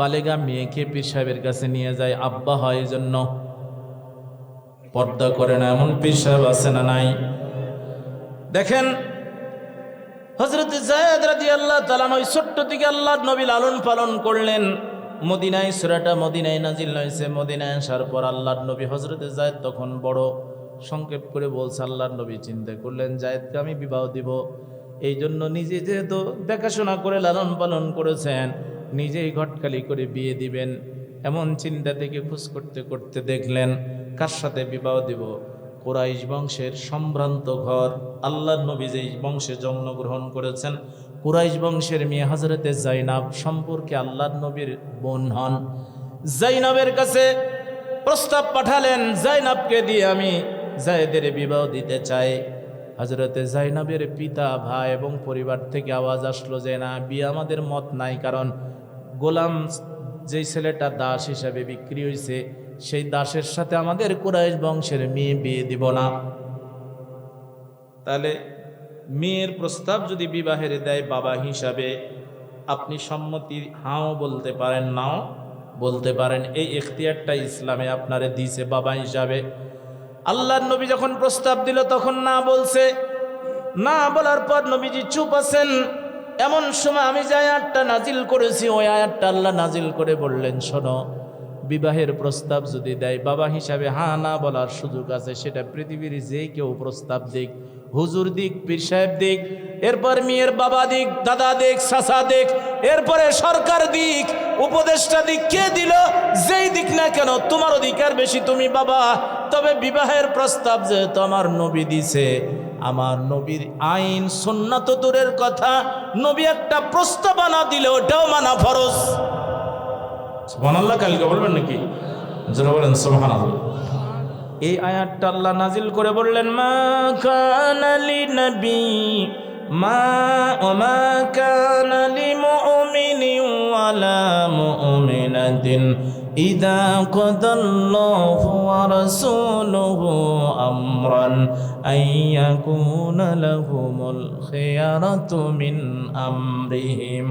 বালেগা মেয়েকে পীর সাহেবের কাছে নিয়ে যায়, আব্বা হয়। এই জন্য পর্দা করে না, এমন পীর সাহেব আছে না নাই? দেখেন, হযরত যায়েদ রাদিয়াল্লাহু তাআলা ওই ছোট্ট থেকে আল্লাহর নবী লালন পালন করলেন। মদিনায়, সূরাটা মদিনায় নাজিল হয়েছে। মদিনায় আসার পর আল্লাহর নবী হযরত যায়েদ তখন বড়, সংক্ষেপ করে বলছে, আল্লাহর নবী চিন্তা করলেন যায়েদকে আমি বিবাহ দিব। এই জন্য নিজে যেহেতু দেখাশোনা করে লালন পালন করেছেন, নিজেই ঘটকালি করে বিয়ে দিবেন। এমন চিন্তা থেকে খোঁজ করতে করতে দেখলেন কার সাথে বিবাহ দিব। কুরাইশ বংশের সম্ভ্রান্ত ঘর, আল্লাহর নবী যেই বংশে জন্মগ্রহণ করেছেন, কুরাইশ বংশের মেয়ে হযরতে যায়নাব সম্পর্কে আল্লাহর নবীর বোন হন। যায়নাবের কাছে প্রস্তাব পাঠালেন, যায়নাবকে দিয়ে আমি যায়েদের বিবাহ দিতে চাই। হযরতে যায়নাবের পিতা, ভাই এবং পরিবার থেকে আওয়াজ আসলো যে না, বিয়ে আমাদের মত নাই, কারণ গোলাম যেই ছেলেটা দাস হিসাবে বিক্রি হয়েছে, সেই দাসের সাথে আমাদের কুরাইশ বংশের মেয়ে বিয়ে দিব না। তাহলে মেয়ের প্রস্তাব যদি বিবাহের দেয় বাবা হিসাবে, আপনি সম্মতি হাও বলতে পারেন, নাও বলতে পারেন। এই এখতিয়ারটা ইসলামে আপনারে দিয়েছে বাবা হিসাবে। আল্লাহর নবী যখন প্রস্তাব দিল তখন না বলছে। না বলার পর নবীজি চুপ আছেন। এমন সময় আমি যে আয়াতটা নাজিল করেছি, ওই আয়াতটা আল্লাহ নাজিল করে বললেন, শোনো, বিবাহের প্রস্তাব যদি দেয় বাবা হিসাবে হ্যাঁ না বলার সুযোগ আছে। সেটা পৃথিবীর যে কেউ প্রস্তাব দিক, হুজুর দিক, পীর সাহেব দিক, এরপর মেয়ের বাবা দিক, দাদা দিক, চাচা দিক, এরপরে সরকার দিক, উপদেষ্টা দিক, কে দিল, যেই দিক না কেন, তোমার অধিকার বেশি, তুমি বাবা। তবে বিবাহের প্রস্তাব যেহেতু আমার নবী দিছে, আমার নবীর আইন সুন্নাত দূরের কথা, নবী একটা প্রস্তাবনা দিলে ওটাও মানা ফরজ। সুবহানাল্লাহ। কালকে বলবেন নাকি? যারা বলেন সুবহানাল্লাহ। এই আয়াতটা আল্লাহ নাজিল করে বললেন, মা কানা লিনবী মা কানা লিমুমিনিন ওয়ালা মুমিনাতিন ইযা কাদাল্লাহু ওয়া রাসূলুহু আমরান আইয়াকুনা লাহুমুল খিয়ারাতু মিন আমরিহিম।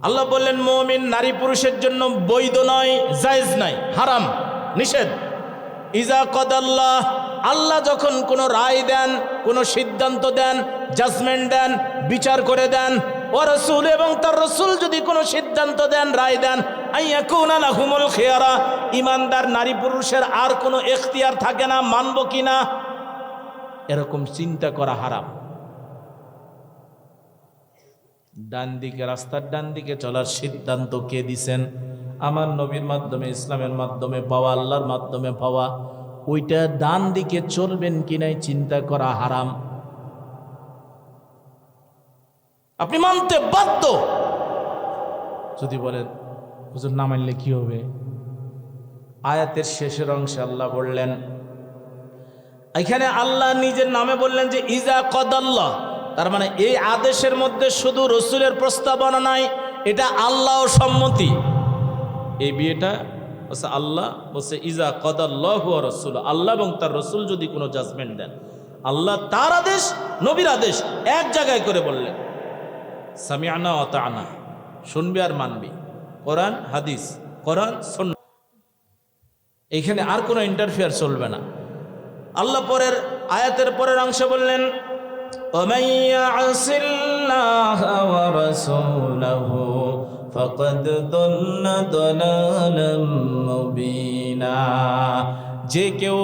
আল্লাহ বললেন মুমিন নারী পুরুষের জন্য বৈধ নয়, জায়েজ নাই, হারাম, নিষেধ। ইজা কদাল্লাহ, আল্লাহ যখন কোনো রায় দেন, কোনো সিদ্ধান্ত দেন, জাজমেন্ট দেন, বিচার করে দেন, ও রাসূল এবং তার রাসূল যদি কোনো সিদ্ধান্ত দেন, রায় দেন, আইয়াকুনা লাহুমুল খিয়ারা, ইমানদার নারী পুরুষের আর কোনো এখতিয়ার থাকে না, মানব কিনা এরকম চিন্তা করা হারাম। ডান দিকে, রাস্তার ডান দিকে চলার সিদ্ধান্ত কে দিছেন? আমার নবীর মাধ্যমে, ইসলামের মাধ্যমে পাওয়া, আল্লাহর মাধ্যমে পাওয়া। ওইটা ডান দিকে চলবেন কিনা চিন্তা করা হারাম। আপনি মানতে বাধ্য। যদি বলেন হুজুর না মানলে কি হবে? আয়াতের শেষের অংশে আল্লাহ বললেন, এখানে আল্লাহ নিজের নামে বললেন যে ইজা কদাল্লাহ, তার মানে এই আদেশের মধ্যে শুধু রসুলের প্রস্তাবনা নাই, এটা আল্লাহ সম্মতি। এই বিয়েটা বলছে আল্লাহ বলছে ইজা কদাল্লাহু ওয়া রাসূল, আল্লাহ এবং তার রসুল যদি কোনো জাজমেন্ট দেন, আল্লাহ তার আদেশ, নবীর আদেশ এক জায়গায় করে বললেন সামিআনা ওয়া আতা'না, শুনবি আর মানবি, কোরআন হাদিস, কোরআন সুন্নাহ, এখানে আর কোনো ইন্টারফেয়ার চলবে না। আল্লাহ পরের আয়াতের পরের অংশে বললেন, وَمَن يَعْصِ اللَّهَ وَرَسُولَهُ فَقَدْ ضَلَّ ضَلَالًا مُبِينًا। যে কেউ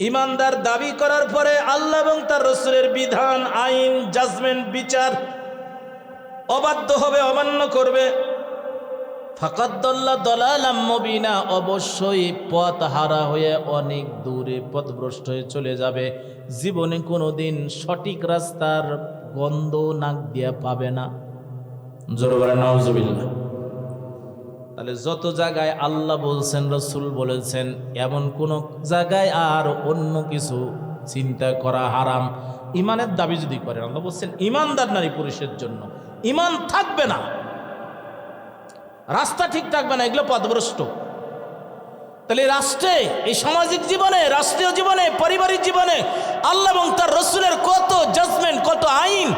ইমানদার দাবি করার পরে আল্লাহ এবং তার রাসূলের বিধান, আইন, জাজমেন্ট, বিচার অবাধ্য হবে, অমান্য করবে, ফাকাদ দাল্লা দালালাম মুবিনা, অবশ্যই পথ হারা হয়ে অনেক দূরে পথভ্রষ্ট হয়ে চলে যাবে। জীবনে কোনোদিন সঠিক রাস্তার গন্ধ নাক দিয়া পাবে না। জোরে বলেন নাউজুবিল্লাহ। তাহলে যত জায়গায় আল্লাহ বলছেন, রাসূল বলেছেন, এমন কোন জায়গায় আর অন্য কিছু চিন্তা করা হারাম। ইমানের দাবি যদি করেন, আল্লাহ বলছেন ইমানদার নারী পুরুষের জন্য ইমান থাকবে না, রাস্তা ঠিক থাকবে না, এগুলো পথভ্রষ্ট। তাহলে রাষ্ট্রে, এই সামাজিক জীবনে, রাষ্ট্রীয় জীবনে, পারিবারিক জীবনে আল্লাহ এবং তার রাসূলের কত জাজমেন্ট, কত আইন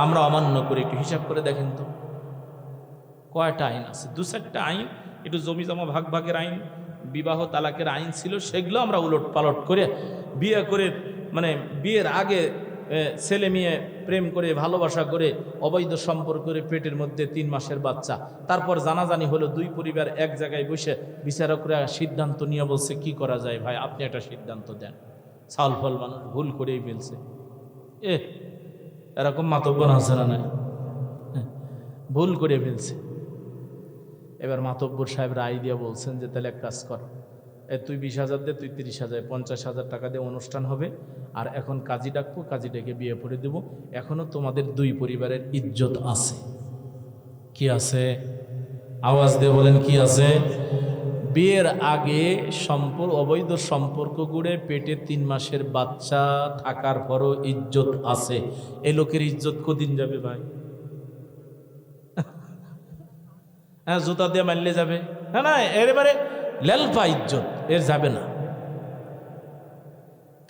আমরা অমান্য করি। একটু হিসাব করে দেখেন তো কয়টা আইন আছে। দু চারটা আইন, একটু জমি জমা ভাগ ভাগের আইন, বিবাহ তালাকের আইন ছিল, সেগুলো আমরা উলট পালট করে বিয়ে করে, মানে বিয়ের আগে ছেলে মেয়ে প্রেম করে, ভালোবাসা করে, অবৈধ সম্পর্ক করে, পেটের মধ্যে 3 মাসের বাচ্চা, তারপর জানাজানি হলো, 2 পরিবার এক জায়গায় বসে বিচারকরা সিদ্ধান্ত নিয়ে বলছে কি করা যায় ভাই, আপনি একটা সিদ্ধান্ত দেন। চাউল ফল মানুষ ভুল করেই ফেলছে। এরকম মাতব্বর আছে না? ভুল করে ফেলছে। এবার মাতব্বর সাহেব রায় দিয়ে বলছেন যে তাহলে এক কাজ কর, তুই 20,000 দে, তুই 30,000, 50,000 টাকা দিয়ে অনুষ্ঠান হবে, আর এখন কাজী ডাকবো, কাজী ডেকে বিয়ে পড়ে দেব। এখনো তোমাদের 2 পরিবারের ইজ্জত আছে। কি আছে? আওয়াজ দিয়ে বলেন কি আছে? বিয়ের আগে অবৈধ সম্পর্ক গড়ে পেটে 3 মাসের বাচ্চা থাকার পরও ইজ্জত আছে। এ লোকের ইজ্জত কদিন যাবে ভাই? হ্যাঁ, জুতা দিয়ে মারলে যাবে না, না, এবারে লেলপা ইজ্জত, এর যাবে না।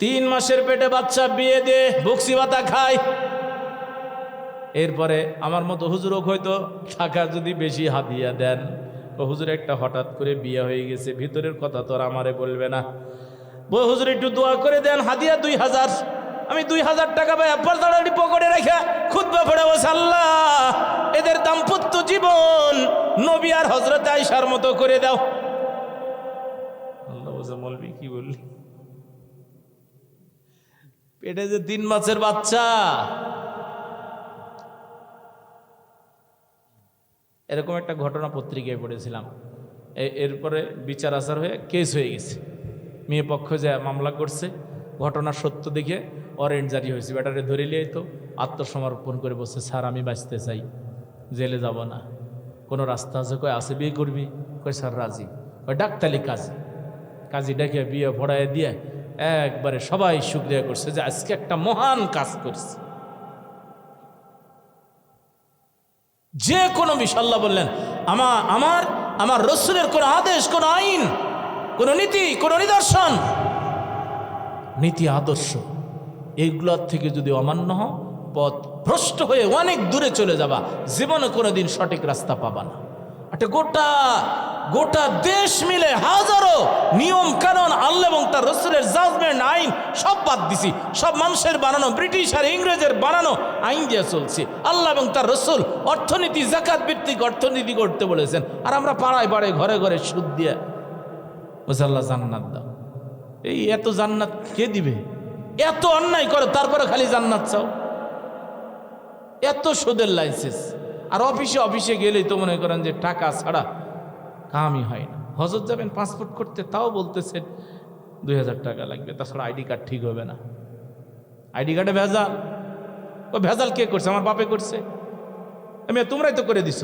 3 মাসের পেটে বাচ্চা বিয়ে দিয়ে বকশি ভাতা খায়। এরপরে আমার মতো হুজুরক হয়তো টাকা যদি বেশি হাদিয়া দেন, হুজুর একটা হঠাৎ করে বিয়ে হয়ে গেছে, ভিতরের কথা তো আর আমারে বলবে না, হুজুর একটু দোয়া করে দেন, হাদিয়া 2,000। আমি 2,000 টাকা পাই, আপনার দাঁড়ালি পকেটে রেখে খুতবা পড়ে বসে, আল্লাহ এদের দাম্পত্য জীবন নবী আর হযরত আয়েশার মতো করে দাও। আল্লাহ বলছে, মৌলবি কি বললি? পেটে যে 3 মাসের বাচ্চা। এরকম একটা ঘটনা পত্রিকায় পড়েছিলাম। এরপরে বিচার আচার হয়ে কেস হয়ে গেছে, মেয়ে পক্ষ যে মামলা করছে, ঘটনা সত্য দেখে ওয়ারেন্ট জারি হয়েছে, ব্যাটারে ধরে নিয়ে তো আত্মসমর্পণ করে বলছে, স্যার আমি বাঁচতে চাই, জেলে যাব না, কোনো রাস্তা আছে? কয় আছে। বিয়ে করবি? কয় স্যার রাজি। কয় ডাক্তালি কাজী। কাজী ডেকে বিয়ে পড়ায় দিয়ে একবারে সবাই শুকরিয়া করছে যে আজকে একটা মহান কাজ করছে। যে কোনো বিষয় আল্লাহ বললেন আমার রসুলের কোন আদেশ, কোন আইন, কোন নীতি, কোন নিদর্শন, নীতি আদর্শ এইগুলোর থেকে যদি অমান্য হও, পথ ভ্রষ্ট হয়ে অনেক দূরে চলে যাবা, জীবনে কোনোদিন সঠিক রাস্তা পাবা না। একটা গোটা দেশ মিলে হাজারো নিয়ম কানুন আল্লাহ এবং তার রসুলের জাজমেন্ট আইন সব বাদ দিছি, সব মানুষের বানানো ব্রিটিশ আর ইংরেজের বানানো আইন দিয়ে চলছে। আল্লাহ এবং তার রসুল অর্থনীতি, জাকাত ভিত্তিক অর্থনীতি করতে বলেছেন, আর আমরা পাড়ায় পাড়ায় ঘরে ঘরে সুদ দিয়ে বলছে আল্লাহ জান্নাত দাও। এই এত জান্নাত কে দিবে? এত অন্যায় করো তারপরে খালি জান্নাত চাও, এত সুদের লাইসেন্স। আর অফিসে গেলেই তো মনে করেন যে টাকা ছাড়া কামই হয় না। হজরত যাবেন পাসপোর্ট করতে, তাও বলতেছেন 2000 টাকা লাগবে, তাছাড়া আইডি কার্ড ঠিক হবে না। আইডি কার্ডে ভেজাল। ও ভেজাল কে করছে? আমার বাপে করছে। তোমরাই তো করে দিছ।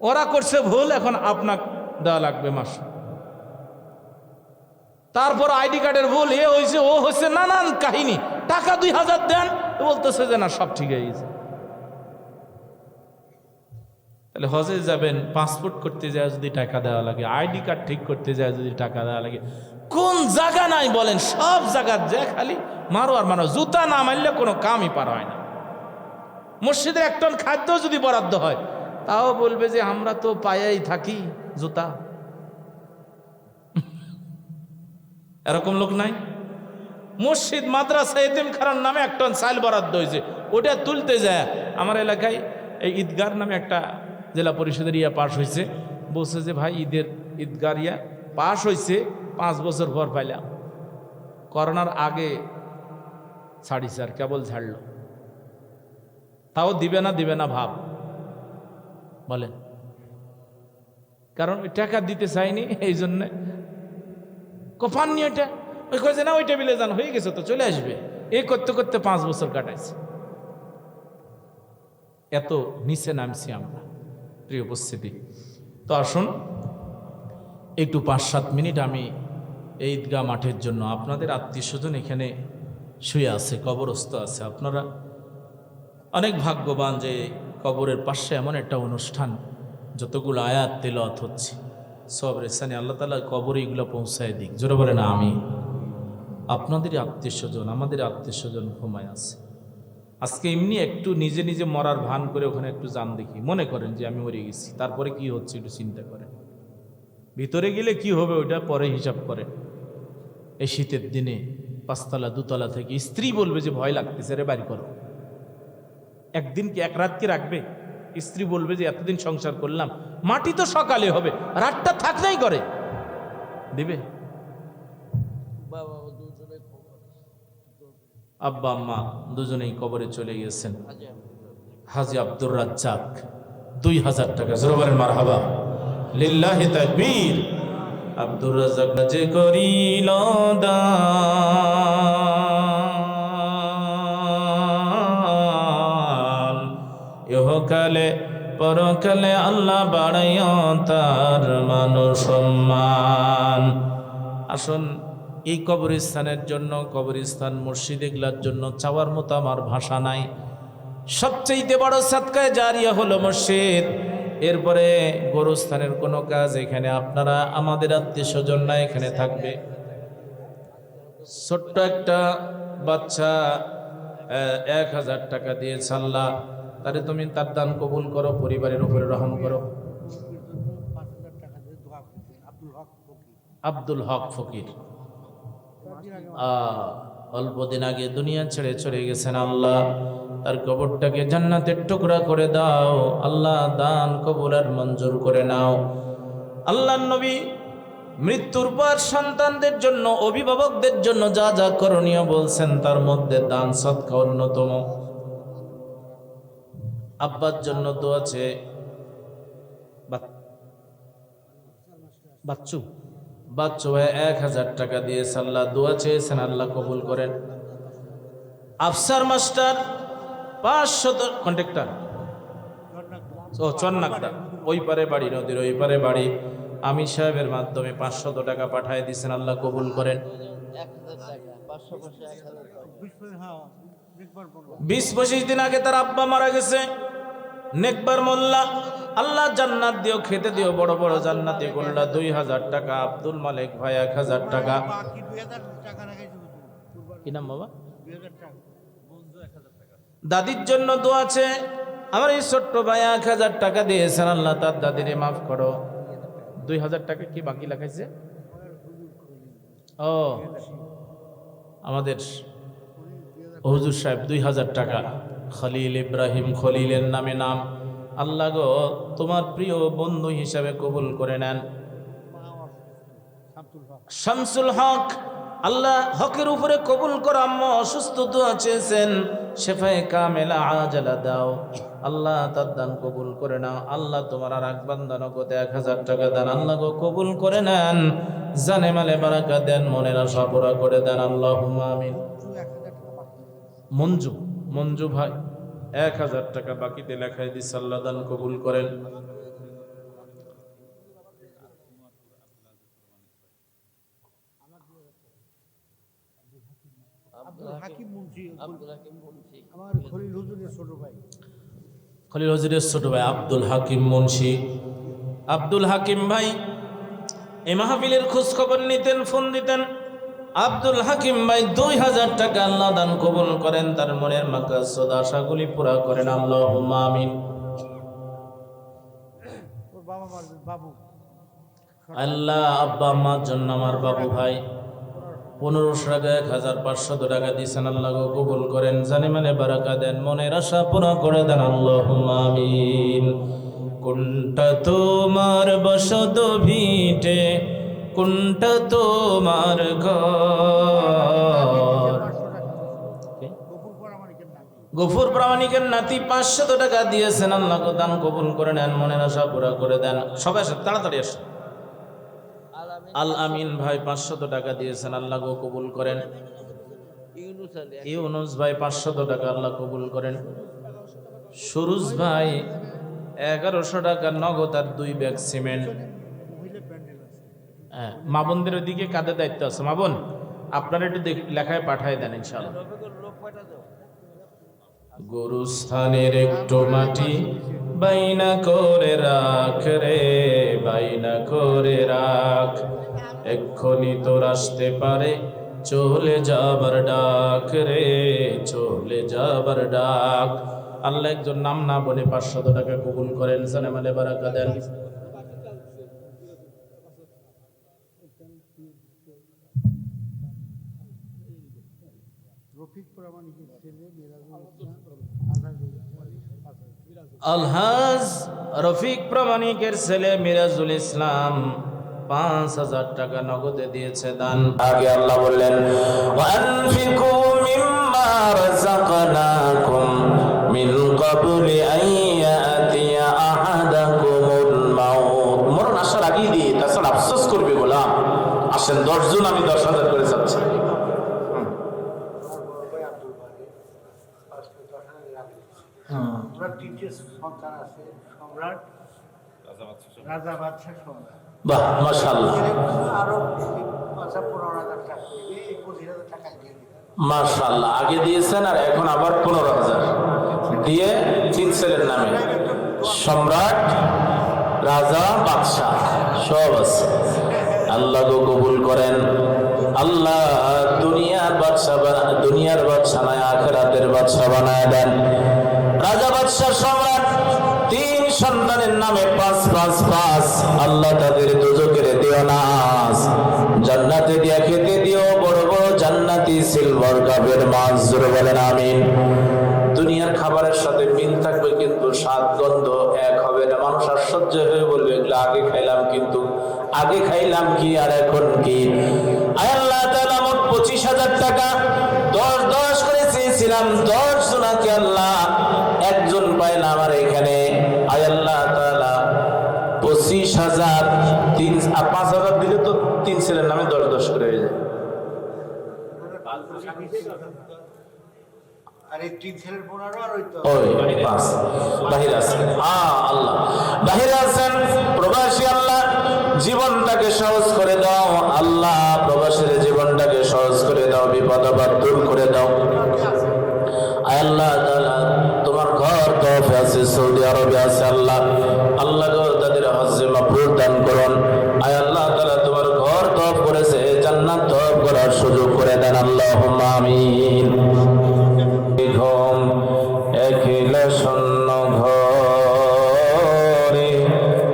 ওরা করছে ভুল, এখন আপনাকে দেওয়া লাগবে মাস। তারপর আইডি কার্ডের ভুল, এ হয়েছে ও হয়েছে, নানান কাহিনী। টাকা 2000 দেন, বলতেছে যে না সব ঠিক হয়ে গেছে। তাহলে হজে যাবেন, পাসপোর্ট করতে যায় যদি টাকা দেওয়া লাগে, আইডি কার্ড ঠিক করতে যায় যদি টাকা দেওয়া লাগে, কোন জায়গা নাই বলেন? সব জায়গা যে খালি মারো আর মারো, জুতা না মারলে কোনো কামই পার হয় না। মসজিদের 1 টন খাদ্য যদি বরাদ্দ হয়, তাও বলবে যে আমরা তো পায়েই থাকি জুতা। এরকম লোক নাই? মসজিদ, মাদ্রাসা, এতিমখানার নামে 1 টন চাল বরাদ্দ হয়েছে, ওটা তুলতে যায়। আমার এলাকায় এই ঈদগার নামে একটা জেলা পরিষদের পাশ হয়েছে, বলছে যে ভাই ঈদগার পাশ হয়েছে 5 বছর পর পাইলাম। করোনার আগে ছাড়িছে, আর কেবল ছাড়লো, তাও দিবে না ভাব বলেন। কারণ ওই টাকা দিতে চাইনি, এই জন্যে পাননি ওইটা। ওই কয়েছে না ওই টেবিলে যান, হয়ে গেছে তো চলে আসবে। এই করতে করতে 5 বছর কাটাইছে। এত নিচে নামছি আমরা, প্রিয় উপস্থিতি। তো আসুন একটু 5-7 মিনিট আমি এই ঈদগাহ মাঠের জন্য, আপনাদের আত্মীয় স্বজন এখানে শুয়ে আছে, কবরস্থ আছে। আপনারা অনেক ভাগ্যবান যে কবরের পাশে এমন একটা অনুষ্ঠান, যতগুলো আয়াত তেলাওয়াত হচ্ছে, সবরের স্থানে আল্লাহ তাআলা কবরে এগুলো পৌঁছায় দিক। জোরে বলে না আমি। আপনাদের আত্মীয় স্বজন, আমাদের আত্মীয় স্বজন ঘুমায় আছে। আজকে এমনি একটু নিজে নিজে মরার ভান করে ওখানে একটু যান দেখি, মনে করেন যে আমি মরে গেছি, তারপরে কি হচ্ছে একটু চিন্তা করেন। ভিতরে গেলে কি হবে ওইটা পরে হিসাব করেন। এই শীতের দিনে 5 তলা 2 তলা থেকে স্ত্রী বলবে যে ভয় লাগতেছে, রে বাড়ি করো। একদিন কি 1 রাত কি রাখবে? স্ত্রী বলবে যে এতদিন সংসার করলাম, মাটি তো সকালে হবে, রাতটা থাকলেই করে দিবে। আব্বা আম্মা দুজনেই কবরে চলে গেছেন। হাজী আব্দুর রাজ্জাক 2000 টাকা, জোরে বলেন মারহাবা, লিল্লাহি তাকবীর। আব্দুর রাজ্জাক যে করিল দান, ইহকালে পরকালে আল্লাহ বাড়াইয়া তার মান সম্মান। আসুন এই কবরস্থানের জন্য, কবরস্থান মসজিদ এগুলার জন্য চাওয়ার মতো আমার ভাষা নাই। সবচেয়ে বড় সাদকায়ে জারিয়া হলো মসজিদ। এরপরে গোরস্থানের কোনো কাজ এখানে আপনারা, আমাদের আত্মীয় স্বজনরা এখানে থাকবে। ছোট্ট একটা বাচ্চা 1000 টাকা দিয়েছে আল্লাহ, তারে তুমি তার দান কবুল করো, পরিবারের উপরে রহম করো। আব্দুল হক ফকির অল্প দিন আগে দুনিয়া ছেড়ে চলে গেছেন। আল্লাহ তার কবরটাকে জান্নাতের টুকরা করে দাও আল্লাহ, দান কবুল আর মঞ্জুর করে নাও। আল্লাহর নবী মৃত্যুর পর সন্তানদের জন্য, অভিভাবকদের জন্য যা যা করণীয় বলছেন, তার মধ্যে দান সদকা অন্যতম। আব্বার জন্য দোয়া আছে, বাচ্চু ভাই 1000 টাকা দিয়ে আল্লাহ দোয়া চেয়েছেন, আল্লাহ কবুল করেন। আফসার মাস্টার 500 কন্ট্রাক্টর, ও চন্নাকটা, ওই পারে বাড়ি, নদীর ওই পারে বাড়ি, আমি সাহেবের মাধ্যমে 500 টাকা পাঠিয়ে দিয়েছেন, আল্লাহ কবুল করেন। 20-25 দিন আগে তার আব্বা মারা গেছে, নেকবার মোল্লা, আল্লাহ জান্নাত দিও, খেতে দিও, বড় বড় জান্নাতি গোল্লা। 2000 টাকা। আব্দুল মালিক ভাই 1000 টাকা। কি নাম বাবা? দাদির জন্য দোয়া আছে। আমার এই ছোট্ট ভাই 1000 টাকা দিয়েছেন, আল্লাহ তার দাদিরে মাফ করো। 2000 টাকা কি বাকি লাগাইছে? ও আমাদের হুজুর সাহেব 2000 টাকা। খলিল ইব্রাহিম খলিলের নামে নাম। আল্লাহ গো তোমার প্রিয় বন্ধু হিসাবে কবুল করে নেন। শামসুল হক, আল্লাহ হকের উপরে কবুল করো। আম্মা অসুস্থ, দোয়া চেয়েছেন, শেফায়ে কামেলা আজালা দাও, আল্লাহ তার দান কবুল করে নাও। আল্লাহ তোমার আর এক বান্দা নগদে 1000 টাকা দেন, আল্লাহ গো কবুল করে নেন, জানে মালে বারাকা দেন, মনের আশা পুরা করে দেন, আল্লাহুম্মা আমিন। মঞ্জু ভাই 1000 টাকা বাকিতে লেখাই দিচ্ছে, আল্লাহ দান কবুল করেন। খলিল হুজুরের ছোট ভাই আব্দুল হাকিম মুন্সি। আব্দুল হাকিম ভাই এই মাহফিলের খোঁজ খবর নিতেন, ফোন দিতেন। আব্দুল হাকিম ভাই 2000 টাকা, আল্লাহ দান কবুল করেন, তার মনের মাকসাদ আশাগুলি পুরা করেন, আল্লাহুম্মা আমিন। আল্লাহ আব্বা আম্মার জন্য আমার বাবু ভাই 1500 টাকা 1500 টাকা দিয়েছেন, আল্লাহ গো কবুল করেন, জানে মানে বারাকা দেন, মনের আশা পুরা করে দেন, আল্লাহুম্মা আমিন। কোনটা তোমার বসত ভিটে, কোনটা তোমার ঘর? গফুর প্রামাণিকের নাতি 500 টাকা দিয়েছেন, আল্লাহ গো দান কবুল করে নেন, মনের আশা পুরা করে দেন। সবাই আসে, তাড়াতাড়ি আসে। আল আমিন ভাই 500 টাকা দিয়েছেন, আল্লাহ গো কবুল করেন। ইউনুস ভাই 500 টাকা, আল্লাহ কবুল করেন। সুরুজ ভাই 1100 টাকা নগদ আর 2 ব্যাগ সিমেন্ট। হ্যাঁ, মা বোনদের দিকে কাদের দায়িত্ব আছে? মা বোন আপনারা একটু লেখায় পাঠায় দেন ইনশাআল্লাহ। গুরুস্থানের একটু মাটি বাইনা করে রাখ রে, বাইনা করে রাখ, এক্ষুনি তোর আসতে পারে চলে যাবার ডাক রে, চলে যাবার ডাক। আল্লাহ একজন নাম না বলে 500 টাকা কবুল করেন, জানে মানে বারাকা দেন। আলহাজ রফিক প্রামাণিকের ছেলে মিরাজুল ইসলাম 5000 টাকা নগদে দিয়েছে দান। আগে আল্লাহ বললেন ওয়ানফিকু মিম্মা রাযাকনাকুম মিন ক্বাবলি আন ইয়াতিয়া আহাদাকুমুল মাউত। মরণ আসার আগেই দিয়ে, তাছাড়া আফসোস করবে গোলাম। আসেন 10 জন, আমি 10,000 করে চাচ্ছি। বাহ মাশাআল্লাহ, মাশাআল্লাহ। আগে দিয়েছেন আর এখন আবার 15,000 দিয়ে 3 ছেলের নামে, সম্রাট, রাজা, বাদশাহ সব আছে। আল্লাহ গো কবুল করেন। আল্লাহ দুনিয়ার বাদশা নয়, আখিরাতের বাদশা বানায় দেন। রাজা, বাদশা, সম্রাট, 3 সন্তানের নামে 5 আল্লাহ তাদের দুজকের দিও না, জান্নাতে দিয়া খেতে দিও, বড় বড় জান্নাতি সিলভার কাপের মাছ। জোরে বলেন আমিন। দুনিয়ার খাবারের সাথে মিল থাকবে কিন্তু স্বাদ গন্ধ এক হবে না। মানুষ আশ্চর্য হয়ে বলবে এগুলো আগে খাইলাম, কিন্তু আগে খাইলাম কি আর এখন কি? আল্লাহ তাআলা মোট 25,000 টাকা 10 করে চেয়েছিলাম, 10 জনাকে আল্লাহ একজন পাইলাম। আমার এখানে আল্লাহ তাআলা 25,000 5,000 দিলে তো 3 ছেলের নামে 10 করে হয়ে যায়। বাহিরে আছেন, প্রবাসী আল্লাহ জীবনটাকে সহজ করে দাও আল্লাহ, প্রবাসীর জীবনটাকে সহজ করে দাও, বিপদ আপদ দূর করে দাও। আল্লাহ তাআলা তোমার ঘর তওফে আছে, সৌদি আরবে আছে আল্লাহ, আল্লাহ গো তাদের হজ্জে মাবরুর দান করুন। আয় আল্লাহ তাআলা তোমার ঘর তওফ করেছে, জান্নাত তওফ করার সুযোগ করে দেন, আল্লাহুম্মা আমিন। ঘুম একলা শূন্য ঘরে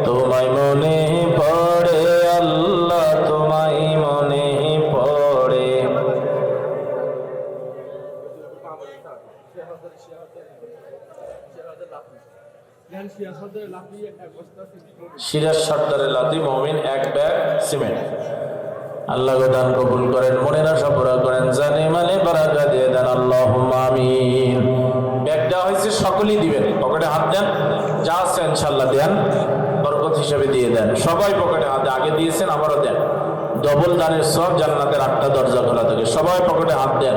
তোমায় মনে পড়ে আল্লাহ, তোমায় মনে পড়ে। সিরাজ সর্দারের লাতি মুমিন এক ব্যাগ সিমেন্ট। আল্লাহ দান কবুল করেন, মনের আশা পুরা করেন, জানে মানে বারাকা দিয়ে দেন, আল্লাহুম্মা আমিন। ব্যাগটা হয়েছে সকলেই দিবেন, পকেটে হাত দেন, যা আছে ইনশাআল্লাহ দেন, বরকত হিসেবে দিয়ে দেন। সবাই পকেটে হাত, আগে দিয়েছেন আবারও দেন, ডবল দানের সব, জান্নাতের 8টা দরজা খোলা থাকে। সবাই পকেটে হাত দেন,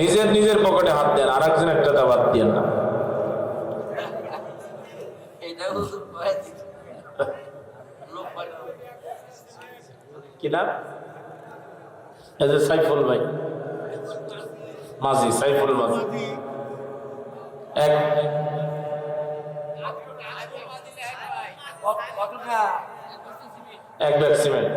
নিজের নিজের পকেটে হাত দেন, আর একজন একটা বাদ দিয়েন না। কি নাম? সাইফুল ভাই মাঝি, সাইফুল মাঝি এক ব্যাগ সিমেন্ট।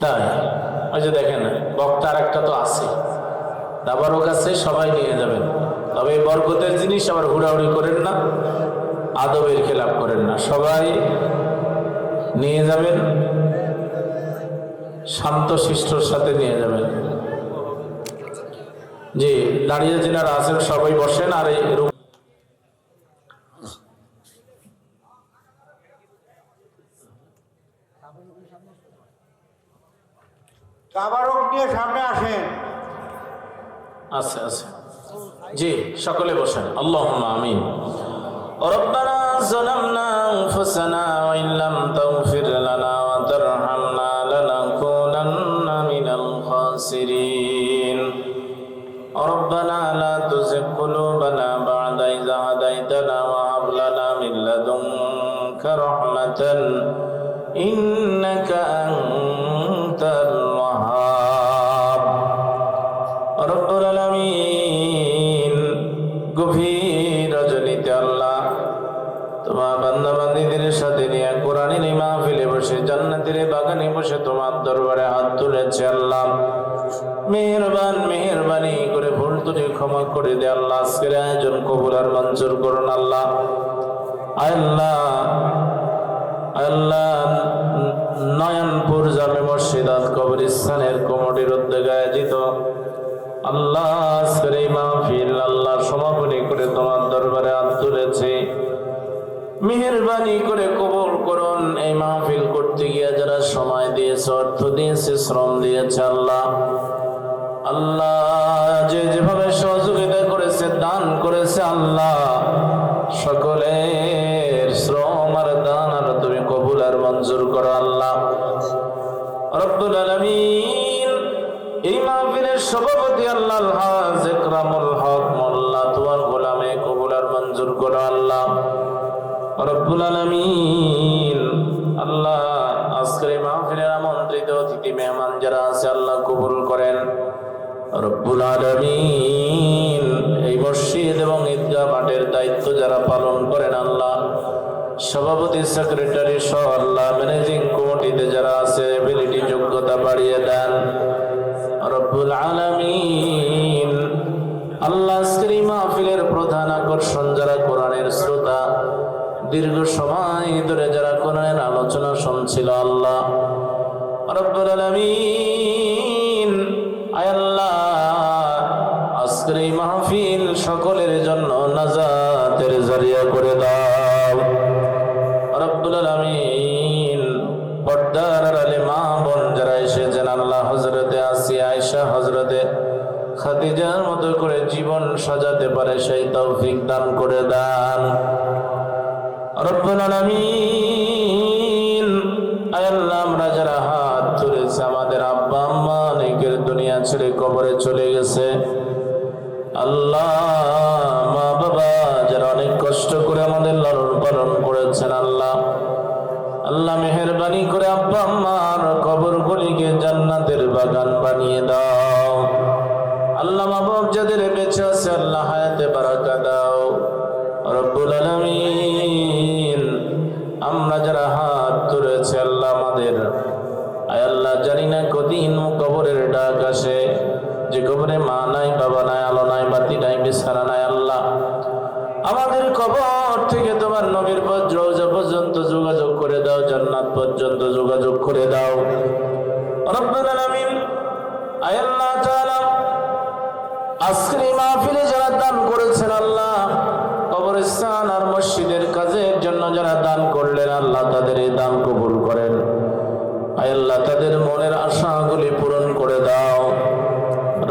তাই ওই যে দেখেন বক্তার একটা তো আছে, দাবারও কাছে সবাই নিয়ে যাবেন, তবে বরকতের জিনিস আবার হুড়াহুড়ি করেন না, আদবের খেলাপ করেন না, সবাই নিয়ে যাবেন, শান্ত শিষ্টর সাথে নিয়ে যাবেন। জি, দাঁড়িয়ে যিনারা আছেন সবাই বসেন। আর এই তাবারক নিয়ে সামনে আসেন। আচ্ছা আচ্ছা, জি সকলে বসেন। আল্লাহুম্মা আমিন। রব্বানা যালামনা আনফুসানা ওয়া ইন লাম তাগফির লানা ওয়া তারহামনা লানাকুনান্না মিনাল খাসিরিন। রব্বানা লা তুযিগ কুলুবানা বা'দা ইয হাদাইতানা ওয়া হাব লানা মিন লাদুনকা রাহমাতান ইন্নাকা আনতাল ওয়াহ্হাব। রব্বুল আলামিন, গভীর রজনীতে আল্লাহ তোমার বান্দা বান্দীদের সাথে নিয়ে কোরআনের এই মাহফিলে বসে, জান্নাতের বাগানে বসে তোমার দরবারে হাত তুলেছে আল্লাহ। মেহেরবানি করে ভুল ত্রুটি ক্ষমা করে দে আল্লাহ। আজকের আয়োজন কবুল আর মঞ্জুর করুন আল্লাহ। আল্লাহ আল্লাহ নয়নপুর জামে মসজিদ কবরস্থানের কমিটির উদ্যোগে আয়োজিত আল্লাহ আজকের এই মাহফিল আল্লাহ সমাপনী করে তোমার দরবারে হাত তুলেছে, মেহেরবানি করে কবুল করুন। এই মাহফিল করতে গিয়ে যারা সময় দিয়েছে, অর্থ দিয়েছে, শ্রম দিয়েছে আল্লাহ, আল্লাহ যে যেভাবে সহযোগিতা করেছে, দান করেছে আল্লাহ, সকলের শ্রম আর দান আর তুমি কবুল আর মঞ্জুর করো আল্লাহ। রব্বুল আলামিন, এই মাহফিলের সভাপতি আল্লাহ আলহাজ ইকরামুল হক মোল্লা তোমার গোলামে কবুল আর মঞ্জুর করো আল্লাহ। রব্বুল আলামিন, আল্লাহ আজকের এই মাহফিলের আমন্ত্রিত অতিথি মেহমান যারা আছে আল্লাহ কবুল করেন। রব্বুল আলামিন, এই মসজিদ এবং ঈদগাহ মাঠের দায়িত্ব যারা পালন করেন আল্লাহ, সভাপতি সেক্রেটারি সহ আল্লাহ ম্যানেজিং কমিটিতে যারা আছে এবিলিটি যোগ্যতা বাড়িয়ে দেন। রব্বুল আলামিন, আল্লাহ আজকের এই মাহফিলের প্রধান আকর্ষণ যারা কোরআনের শ্রোতা, দীর্ঘ সময় ধরে যারা কোরআনের আলোচনা শুনছিল আল্লাহ রব্বুল আলামিন, আয় আল্লাহ আজকের এই মাহফিল সকলের জন্য নাজাতের জরিয়া করে দাও। রব্বুল আলামিন, পর্দার আলে মা বোন যারা এসেছেন আল্লাহ, হযরতে আসিয়া, আয়েশা, হযরতে খাদিজার মতো করে জীবন সাজাতে পারে সেই তৌফিক দান করে দেন। রব্বুল আলামিন, রব্বুল আলামিন আমরা যারা হাত তুলেছি আল্লাহ আমাদের আয় আল্লাহ জানি না কদিন কবরের ডাক আসে, যে কবরে মা নাই, বাবা নাই, আলো নাই, বাতি নাই, বিছানা নাই। আল্লাহ আমাদের কবর থেকে তোমার নবীর রওজা পর্যন্ত যোগাযোগ করে দাও, জান্নাত পর্যন্ত যোগাযোগ করে দাও রব্বুল আলামিন। আয় আল্লাহ তাআলা আজকের এই মাহফিলে যারা দান করেছেন আল্লাহ, কবরস্থান আর মসজিদের কাজের জন্য যারা দান করলেন আল্লাহ, তাদের এই দান কবুল করেন। আয় আল্লাহ তাদের মনের আশাগুলি পূরণ করে দাও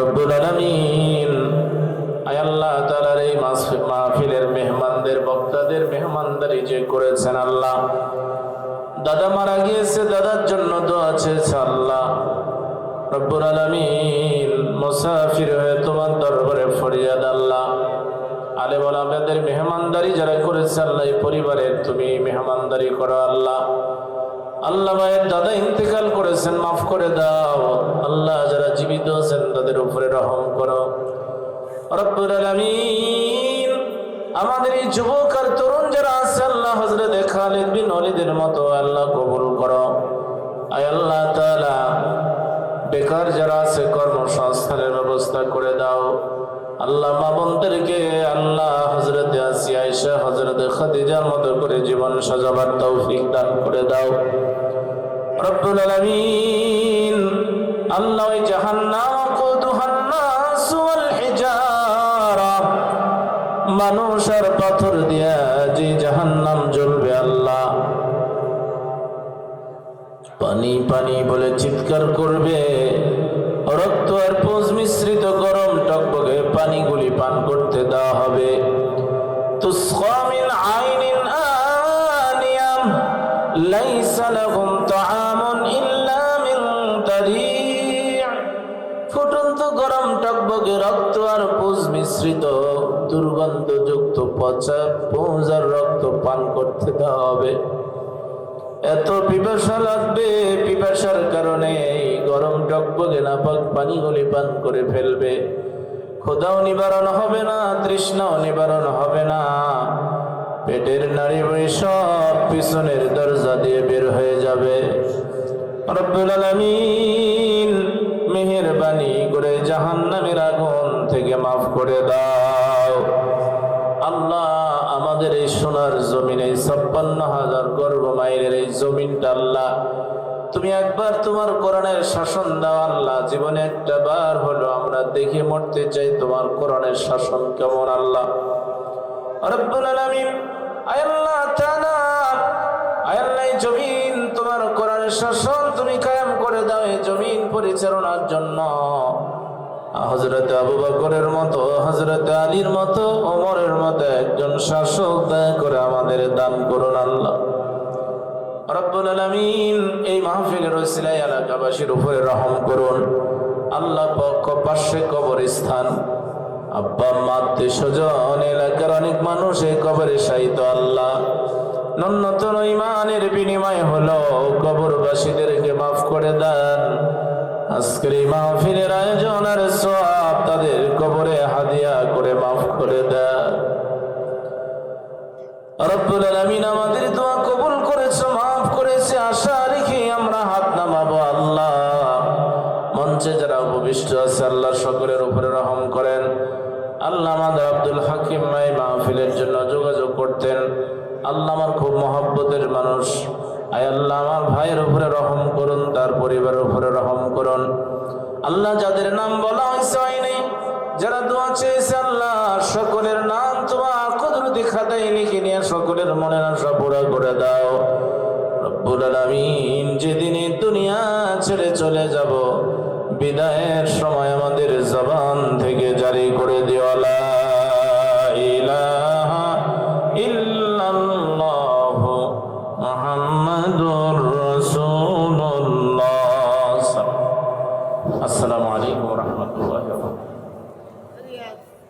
রব্বুল আলামিন। আয় আল্লাহ তাআলার এই মাহফিলের মেহমানদের, বক্তাদের মেহমানদারি যে করেছেন আল্লাহ, দাদা মারা গিয়েছে, দাদার জন্য দোয়া চেয়েছে আল্লাহ রব্বুল আলামিন। মুসাফির হয়ে তোমার দরবারে ফরিয়াদ আল্লাহ, আলেম ওলামাদের মেহমানদারি যারা করেছে আল্লাহ, এই পরিবারের তুমি মেহমানদারি করো আল্লাহ। আল্লাহ ভাইয়ের দাদা ইন্তেকাল করেছেন, মাফ করে দাও আল্লাহ। যারা জীবিত আছেন তাদের উপরে রহম করো রব্বুল আলামিন। আমাদের এই যুবক আর তরুণ যারা আছে আল্লাহ, হযরত খালিদ বিন ওয়ালিদের মতো আল্লাহ কবুল করো। আয় আল্লাহ তাআলা বেকার যারা আছে কর্মসংস্থানের ব্যবস্থা করে দাও আল্লাহ। মা বোনদেরকে আল্লাহ হযরত আসিয়া, আয়েশা, হযরত খাদিজার মতো করে জীবন সাজাবার তৌফিক দান করে দাও রব্বুল আলামিন। আল্লাহ ওই জাহান্নাম কুদুহান নাস ওয়াল হিজারা, মানুষ আর পাথর দিয়া যে জাহান্নাম জ্বলবে আল্লাহ, পানি পানি বলে চিৎকার করবে, রক্ত আর পুঁজ মিশ্রিত গরম টকবকে পানিগুলি পান করতে দেওয়া হবে। তুসকা মিন আইনিন আনিয়াম লাইসা লাহুম তাআমুন ইল্লা মিন তারি', ফুটন্ত গরম টকবকে রক্ত আর পুঁজ মিশ্রিত দুর্গন্ধযুক্ত পচা পুঁজ আর রক্ত পান করতে দেওয়া হবে। এত পিপাসা লাগবে, পিপাসার কারণে এই গরম টকবকে নাপাক পানিগুলি পান করে ফেলবে। ক্ষুধাও নিবারণ হবে না, তৃষ্ণাও নিবারণ হবে না, পেটের নাড়ি বড়ি সব পিছনের দরজা দিয়ে বের হয়ে যাবে রব্বুল আলামিন। মেহেরবানি করে জাহান্নামের আগুন থেকে মাফ করে দাও আল্লাহ। আমাদের এই সোনার জমিন, এই 56,000 বর্গ মাইলের এই জমিনটা আল্লাহ, তুমি একবার তোমার কোরআনের শাসন দাও আল্লাহ। জীবনে একটা বার হলো আমরা দেখে মরতে চাই তোমার কোরআনের শাসন কেমন আল্লাহ রব্বুল আলামিন। আয় আল্লাহ তাআলা, আয় আল্লাহ এই জমিন তোমার কোরআনের শাসন তুমি কায়েম করে দাও। এই জমিন পরিচালনার জন্য হযরত আবু বকরের মতো, হযরত আলীর মতো, ওমরের মতো একজন শাসক দয়া করে আমাদের দান করুন আল্লাহ রব্বুল আলামিন। এই মাহফিলের ওসিলায় এলাকাবাসীর উপরে রহম করুন আল্লাহ। পাশে কবরস্থান, আব্বা আম্মা, আত্মীয় স্বজন, এলাকার অনেক মানুষ এই কবরে শায়িত আল্লাহ। ন্যূনতম ঈমানের বিনিময় হলো কবরবাসীদেরকে মাফ করে দেন। আজকের এই মাহফিলের আয়োজন আর সওয়াব তাদের কবরে হাদিয়া করে মাফ করে দেন রব্বুল আলামিন। আমাদের দোয়া কবুল করেছে, মাফ করেছে, আশা রেখে আমরা হাত নামাবো আল্লাহ। মঞ্চে যারা উপবিষ্ট আছে আল্লাহ সকলের উপরে রহম করেন আল্লাহ। আমাদের আব্দুল হাকিম ভাই মাহফিলের জন্য যোগাযোগ করতেন আল্লাহ, আমার খুব মহব্বতের মানুষ। আয় আল্লাহ আমার ভাইয়ের উপরে রহম করুন, তার পরিবারের উপরে রহম করুন আল্লাহ। যাদের নাম বলা হয়েছে হয় নাই, যারা দোয়া চেয়েছে আল্লাহ, সকলের নাম তোমার কুদরতি খাতায় লিখে নিয়ে সকলের মনের আশা পুরা করে দাও রব্বুল আলামিন। যেদিন দুনিয়া ছেড়ে চলে যাব, বিদায়ের সময় আমাদের